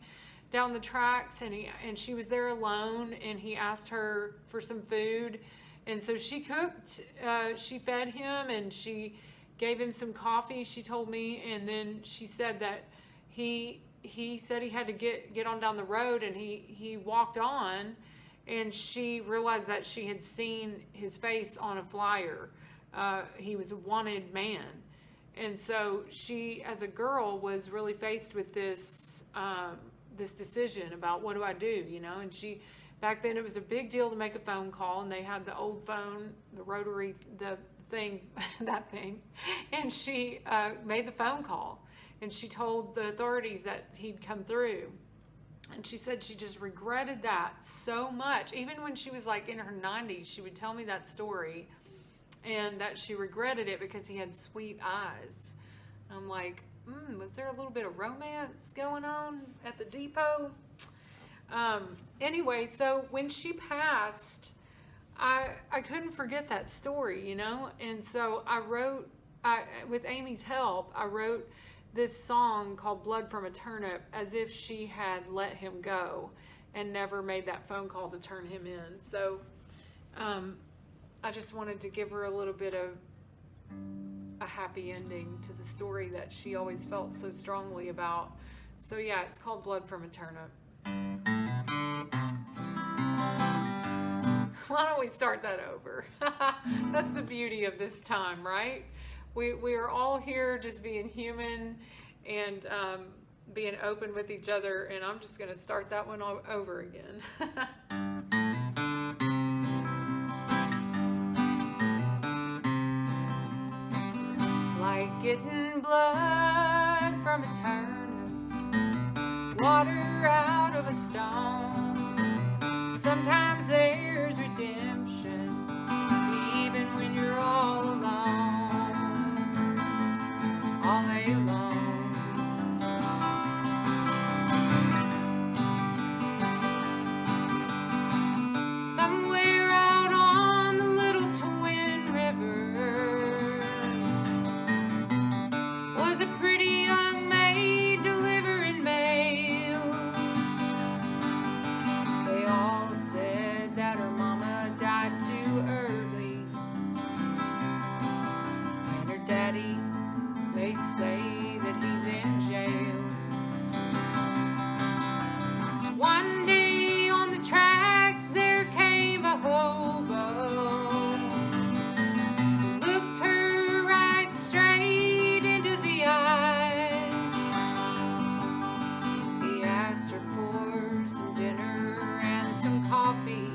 down the tracks, and she was there alone, and he asked her for some food, and so she cooked, she fed him, and she gave him some coffee, she told me, and then she said that he said he had to get on down the road, and he walked on, and she realized that she had seen his face on a flyer. He was a wanted man. And so she, as a girl, was really faced with this decision about, what do I do, and back then it was a big deal to make a phone call, and they had the old phone, the rotary, that thing, and she made the phone call. And she told the authorities that he'd come through. And she said she just regretted that so much. Even when she was in her 90s, she would tell me that story, and that she regretted it because he had sweet eyes. I'm like, was there a little bit of romance going on at the depot? Anyway, so when she passed, I couldn't forget that story, And so with Amy's help, I wrote this song called Blood from a Turnip, as if she had let him go and never made that phone call to turn him in. So I just wanted to give her a little bit of a happy ending to the story that she always felt so strongly about. So yeah, it's called Blood from a Turnip. Why don't we start that over? That's the beauty of this time, right? We are all here just being human and being open with each other, and I'm just going to start that one over again. Like getting blood from a turnip, water out of a stone. Sometimes there's redemption, even when you're all alone, all alone. Somewhere out on the little Twin Rivers was a pretty young maid delivering mail. They all said that her mama died too early, and her daddy, they say that he's in jail. One day on the track there came a hobo, looked her right straight into the eyes. He asked her for some dinner and some coffee.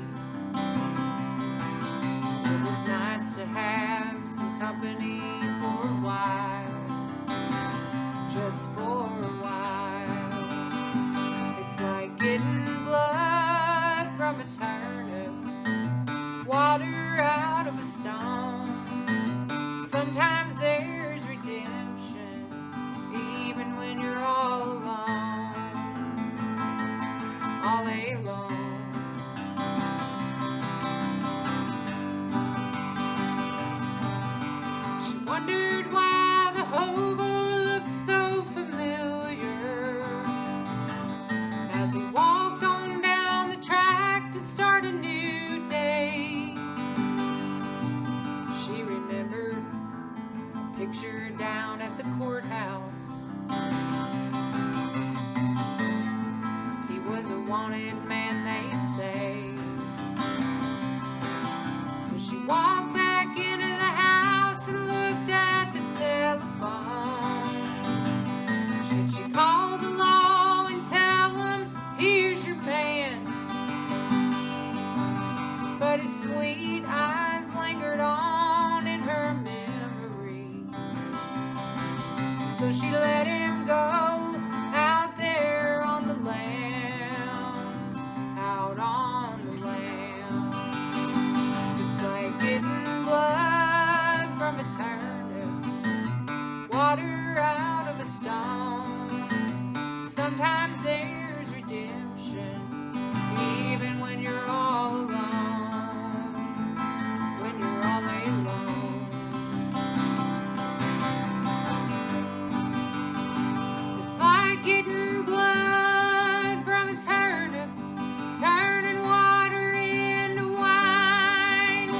It was nice to have some company for a while, just for a while. It's like getting blood from a turnip, water out of a stone. Sometimes there's redemption, even when you're all alone, all alone. She wondered why the hobo looked so familiar as he walked on down the track to start a new day. She remembered a picture down at the courthouse. He was a wanted man, they say. So she walked back into the house and looked at the telephone. Should she call the law and tell him, here's your man? But his sweet eyes lingered on in her memory. So she let him go out there on the lam, out on the lam. It's like getting blood from a turnip, water out of a stone. Sometimes there's redemption, even when you're all alone, when you're all alone. It's like getting blood from a turnip, turning water into wine.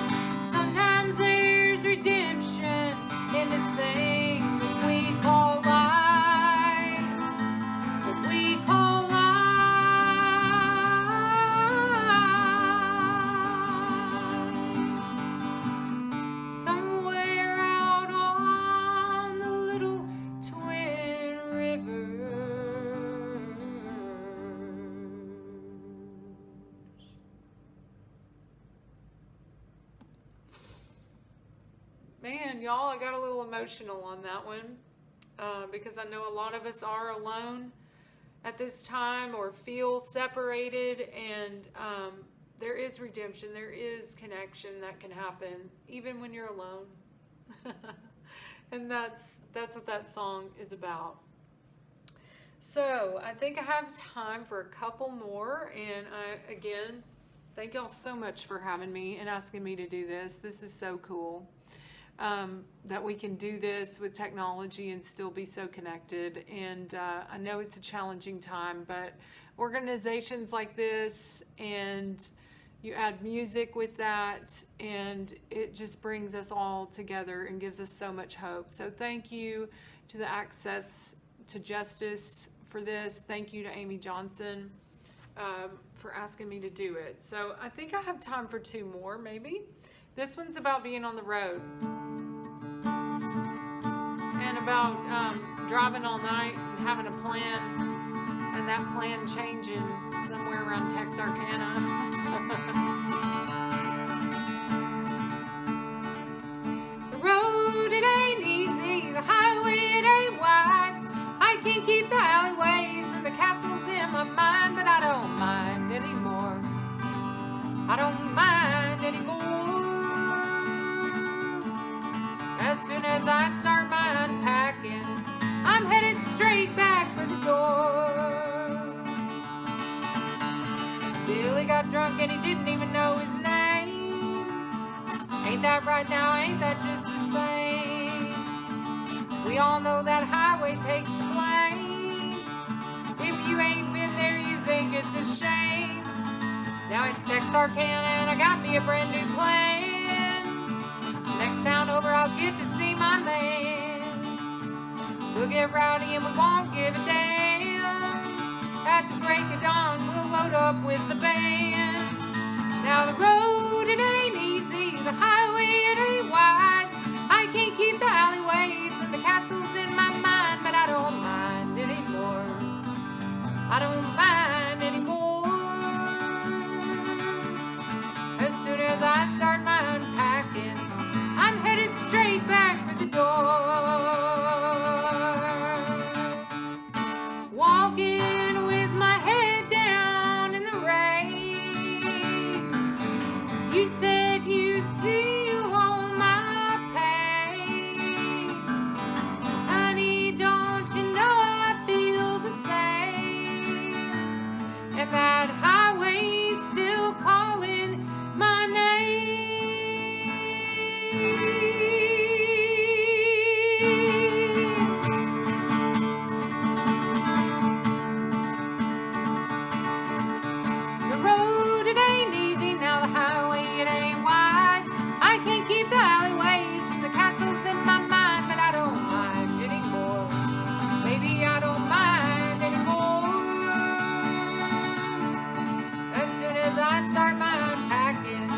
Sometimes there's redemption in this thing that we call life, that we call life. Somewhere out on the little Twin Rivers. Man, y'all, I got a little emotional on that one because I know a lot of us are alone at this time or feel separated, and there is redemption, there is connection that can happen even when you're alone. And that's what that song is about. So I think I have time for a couple more, and again, thank y'all so much for having me and asking me to do this. This is so cool. That we can do this with technology and still be so connected. And I know it's a challenging time, but organizations like this, and you add music with that, and it just brings us all together and gives us so much hope. So thank you to the Access to Justice for this. Thank you to Amy Johnson for asking me to do it. So I think I have time for 2 more, maybe. This one's about being on the road and about driving all night and having a plan, and that plan changing somewhere around Texarkana. The road, it ain't easy. The highway, it ain't wide. I can't keep the alleyways from the castles in my mind, but I don't mind anymore. I don't mind anymore. As soon as I start my unpacking, I'm headed straight back for the door. Billy got drunk and he didn't even know his name. Ain't that right now? Ain't that just the same? We all know that highway takes the blame. If you ain't been there, you think it's a shame. Now it's Texarkana and I got me a brand new plan. Next town over, I'll get to see my man. We'll get rowdy and we won't give a damn. At the break of dawn, we'll load up with the band. Now the road, it ain't easy. The highway, it ain't wide. I can't keep the alleyways from the castles in my mind, but I don't mind anymore. I don't mind anymore. As soon as I start my unpacking, I'm headed straight back for the door. Walking with my head down in the rain. You said you'd feel all my pain. Honey, don't you know I feel the same? And that highway's still calling my name. The road, it ain't easy. Now the highway, it ain't wide. I can't keep the alleyways from the castles in my mind, but I don't mind anymore. Maybe I don't mind anymore. As soon as I start my unpacking,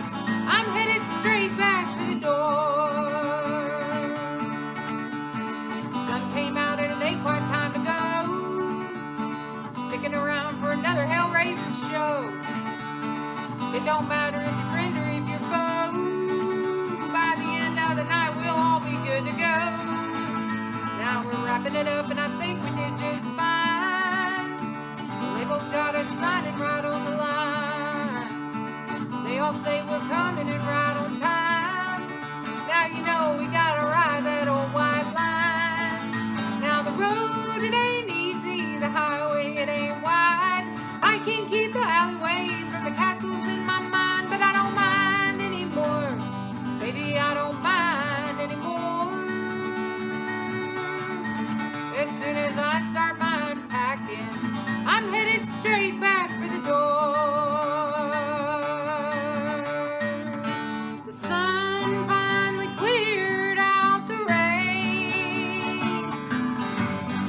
I'm headed straight back for the door. Sun came out and it ain't quite time to go. Sticking around for another hell-raising show. It don't matter if you're friend or if you're foe. By the end of the night, we'll all be good to go. Now we're wrapping it up and I think we did just fine. The label's got us signing right on the line. They all say we're coming in right on time. Now you know we gotta ride that old white line. Now the road, it ain't easy. The highway, it ain't wide. I can't keep the alleyways from the castles in my mind, but I don't mind anymore. Maybe I don't mind anymore. As soon as I start my unpacking, I'm headed straight back for the door. The sun finally cleared out the rain.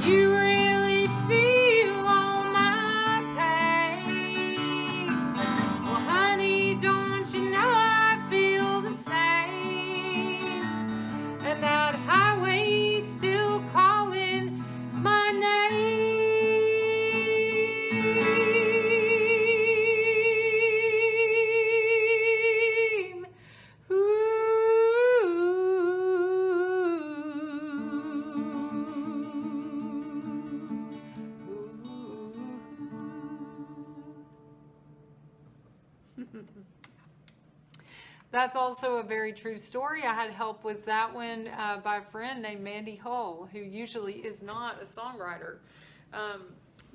You really feel all my pain. Well, honey, don't you know I feel the same? And that highway's still calling my name. That's also a very true story. I had help with that one by a friend named Mandy Hull, who usually is not a songwriter.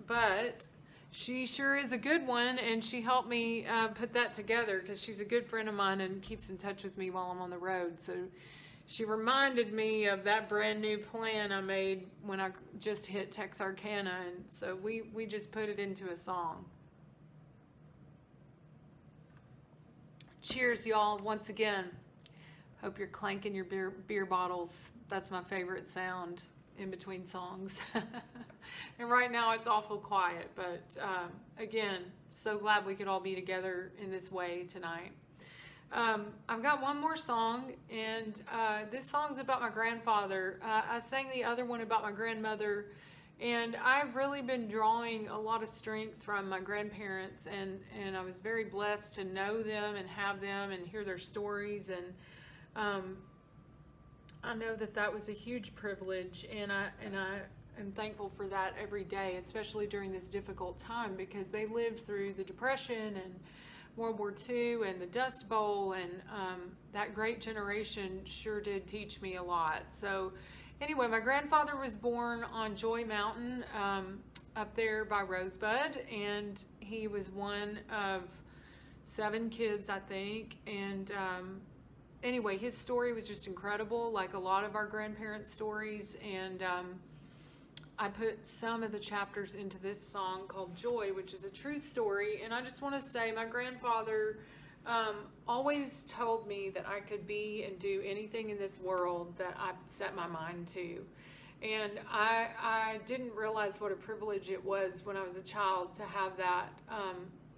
But she sure is a good one, and she helped me put that together because she's a good friend of mine and keeps in touch with me while I'm on the road. So she reminded me of that brand new plan I made when I just hit Texarkana, and so we just put it into a song. Cheers, y'all, once again. Hope you're clanking your beer bottles. That's my favorite sound. in between songs. And right now it's awful quiet, but again, so glad we could all be together in this way tonight. I've got one more song, and this song's about my grandfather. I sang the other one about my grandmother, and I've really been drawing a lot of strength from my grandparents, and I was very blessed to know them and have them and hear their stories, and I know that was a huge privilege, and I am thankful for that every day, especially during this difficult time, because they lived through the Depression and World War II and the Dust Bowl, and that great generation sure did teach me a lot. So anyway, my grandfather was born on Joy Mountain up there by Rosebud, and he was one of 7 kids, I think, and anyway, his story was just incredible, like a lot of our grandparents' stories, and I put some of the chapters into this song called Joy, which is a true story. And I just want to say my grandfather always told me that I could be and do anything in this world that I set my mind to. And I didn't realize what a privilege it was when I was a child to have that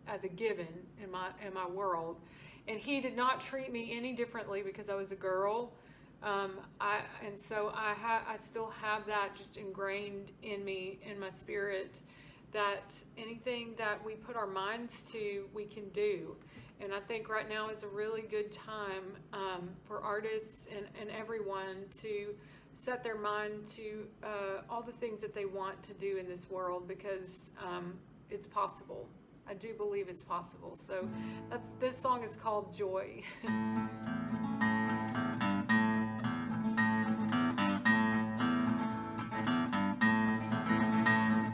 as a given in my world. And he did not treat me any differently because I was a girl. So I still have that just ingrained in me, in my spirit, that anything that we put our minds to, we can do. And I think right now is a really good time for artists and everyone to set their mind to all the things that they want to do in this world, because it's possible. I do believe it's possible. So this song is called Joy.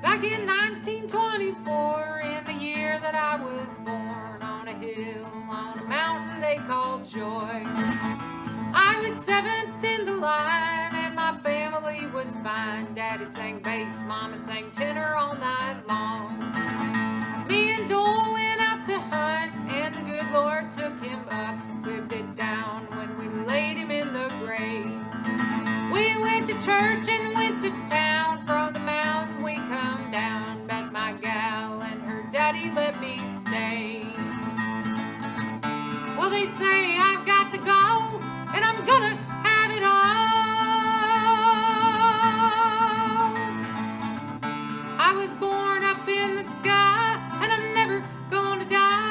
Back in 1924, in the year that I was born, on a hill, on a mountain they called Joy, I was 7th in the line, and my family was fine. Daddy sang bass, Mama sang tenor all night long. Me and Dole went out to hunt, and the good Lord took him up, lived it down when we laid him in the grave. We went to church and went to town, from the mountain we come down, met my gal and her daddy let me stay. Well, they say I've got to go, and I'm gonna have it all. I was born up in the sky, and I'm never gonna die.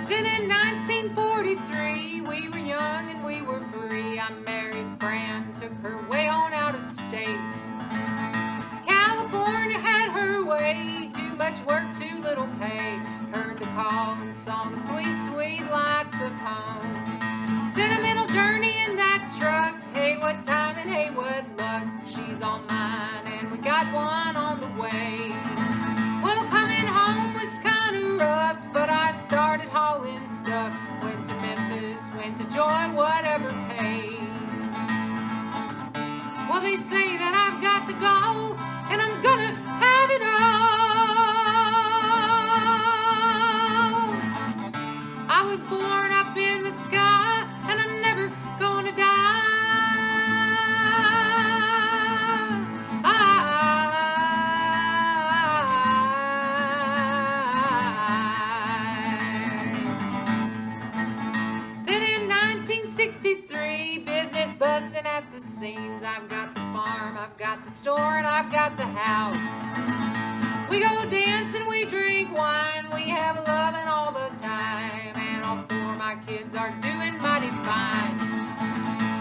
Then in 1943, we were young and we were free. I married Fran, took her way on out of state. California had her way, too much work, too little pay. Heard the call and saw the sweet, sweet lights of home. Sentimental journey in that truck, hey, what time and hey, what luck. She's all mine and we got one on the way. Well, coming home was kind of rough, but I started hauling stuff. Went to Memphis, went to Joy, whatever paid. Well, they say that I've got to go, and I'm gonna have it all. I was born up in the sky, and I'm never gonna die. Then in 1963, business busting at the seams. I've got the farm, I've got the store, and I've got the house. We go dance and we drink wine, we have loving all the time, and all 4 of my kids are doing mighty fine.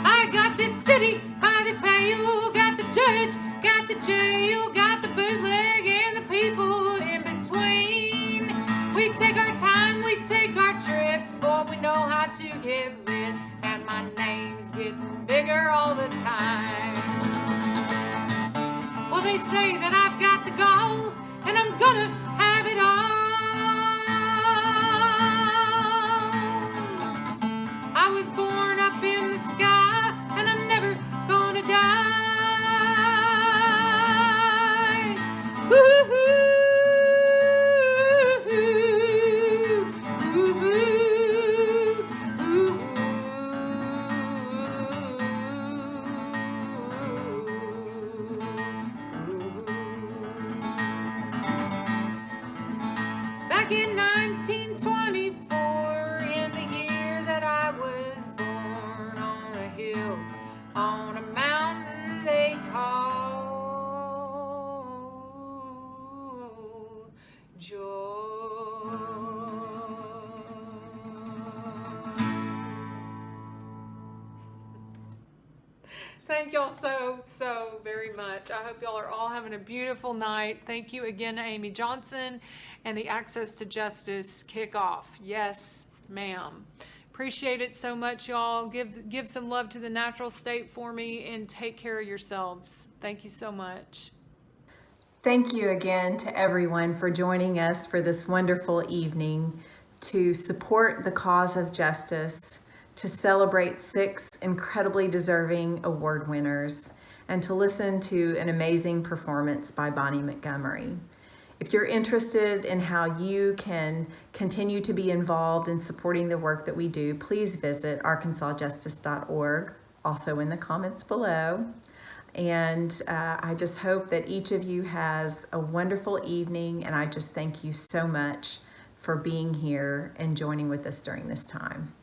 I got this city by the tail, got the judge, got the jail, got the bootleg and the people in between. We take our time, we take our trips, boy, we know how to get lit, and my name's getting bigger all the time. Well, they say that I've got to go, and I'm gonna have it all. I was born up in the sky, and I'm never gonna die. Woo-hoo. Thank y'all so very much. I hope y'all are all having a beautiful night. Thank you again to Amy Johnson and the Access to Justice Kickoff. Yes, ma'am. Appreciate it so much, y'all. Give some love to the natural state for me and take care of yourselves. Thank you so much. Thank you again to everyone for joining us for this wonderful evening to support the cause of justice, to celebrate 6 incredibly deserving award winners, and to listen to an amazing performance by Bonnie Montgomery. If you're interested in how you can continue to be involved in supporting the work that we do, please visit arkansasjustice.org, also in the comments below. And I just hope that each of you has a wonderful evening, and I just thank you so much for being here and joining with us during this time.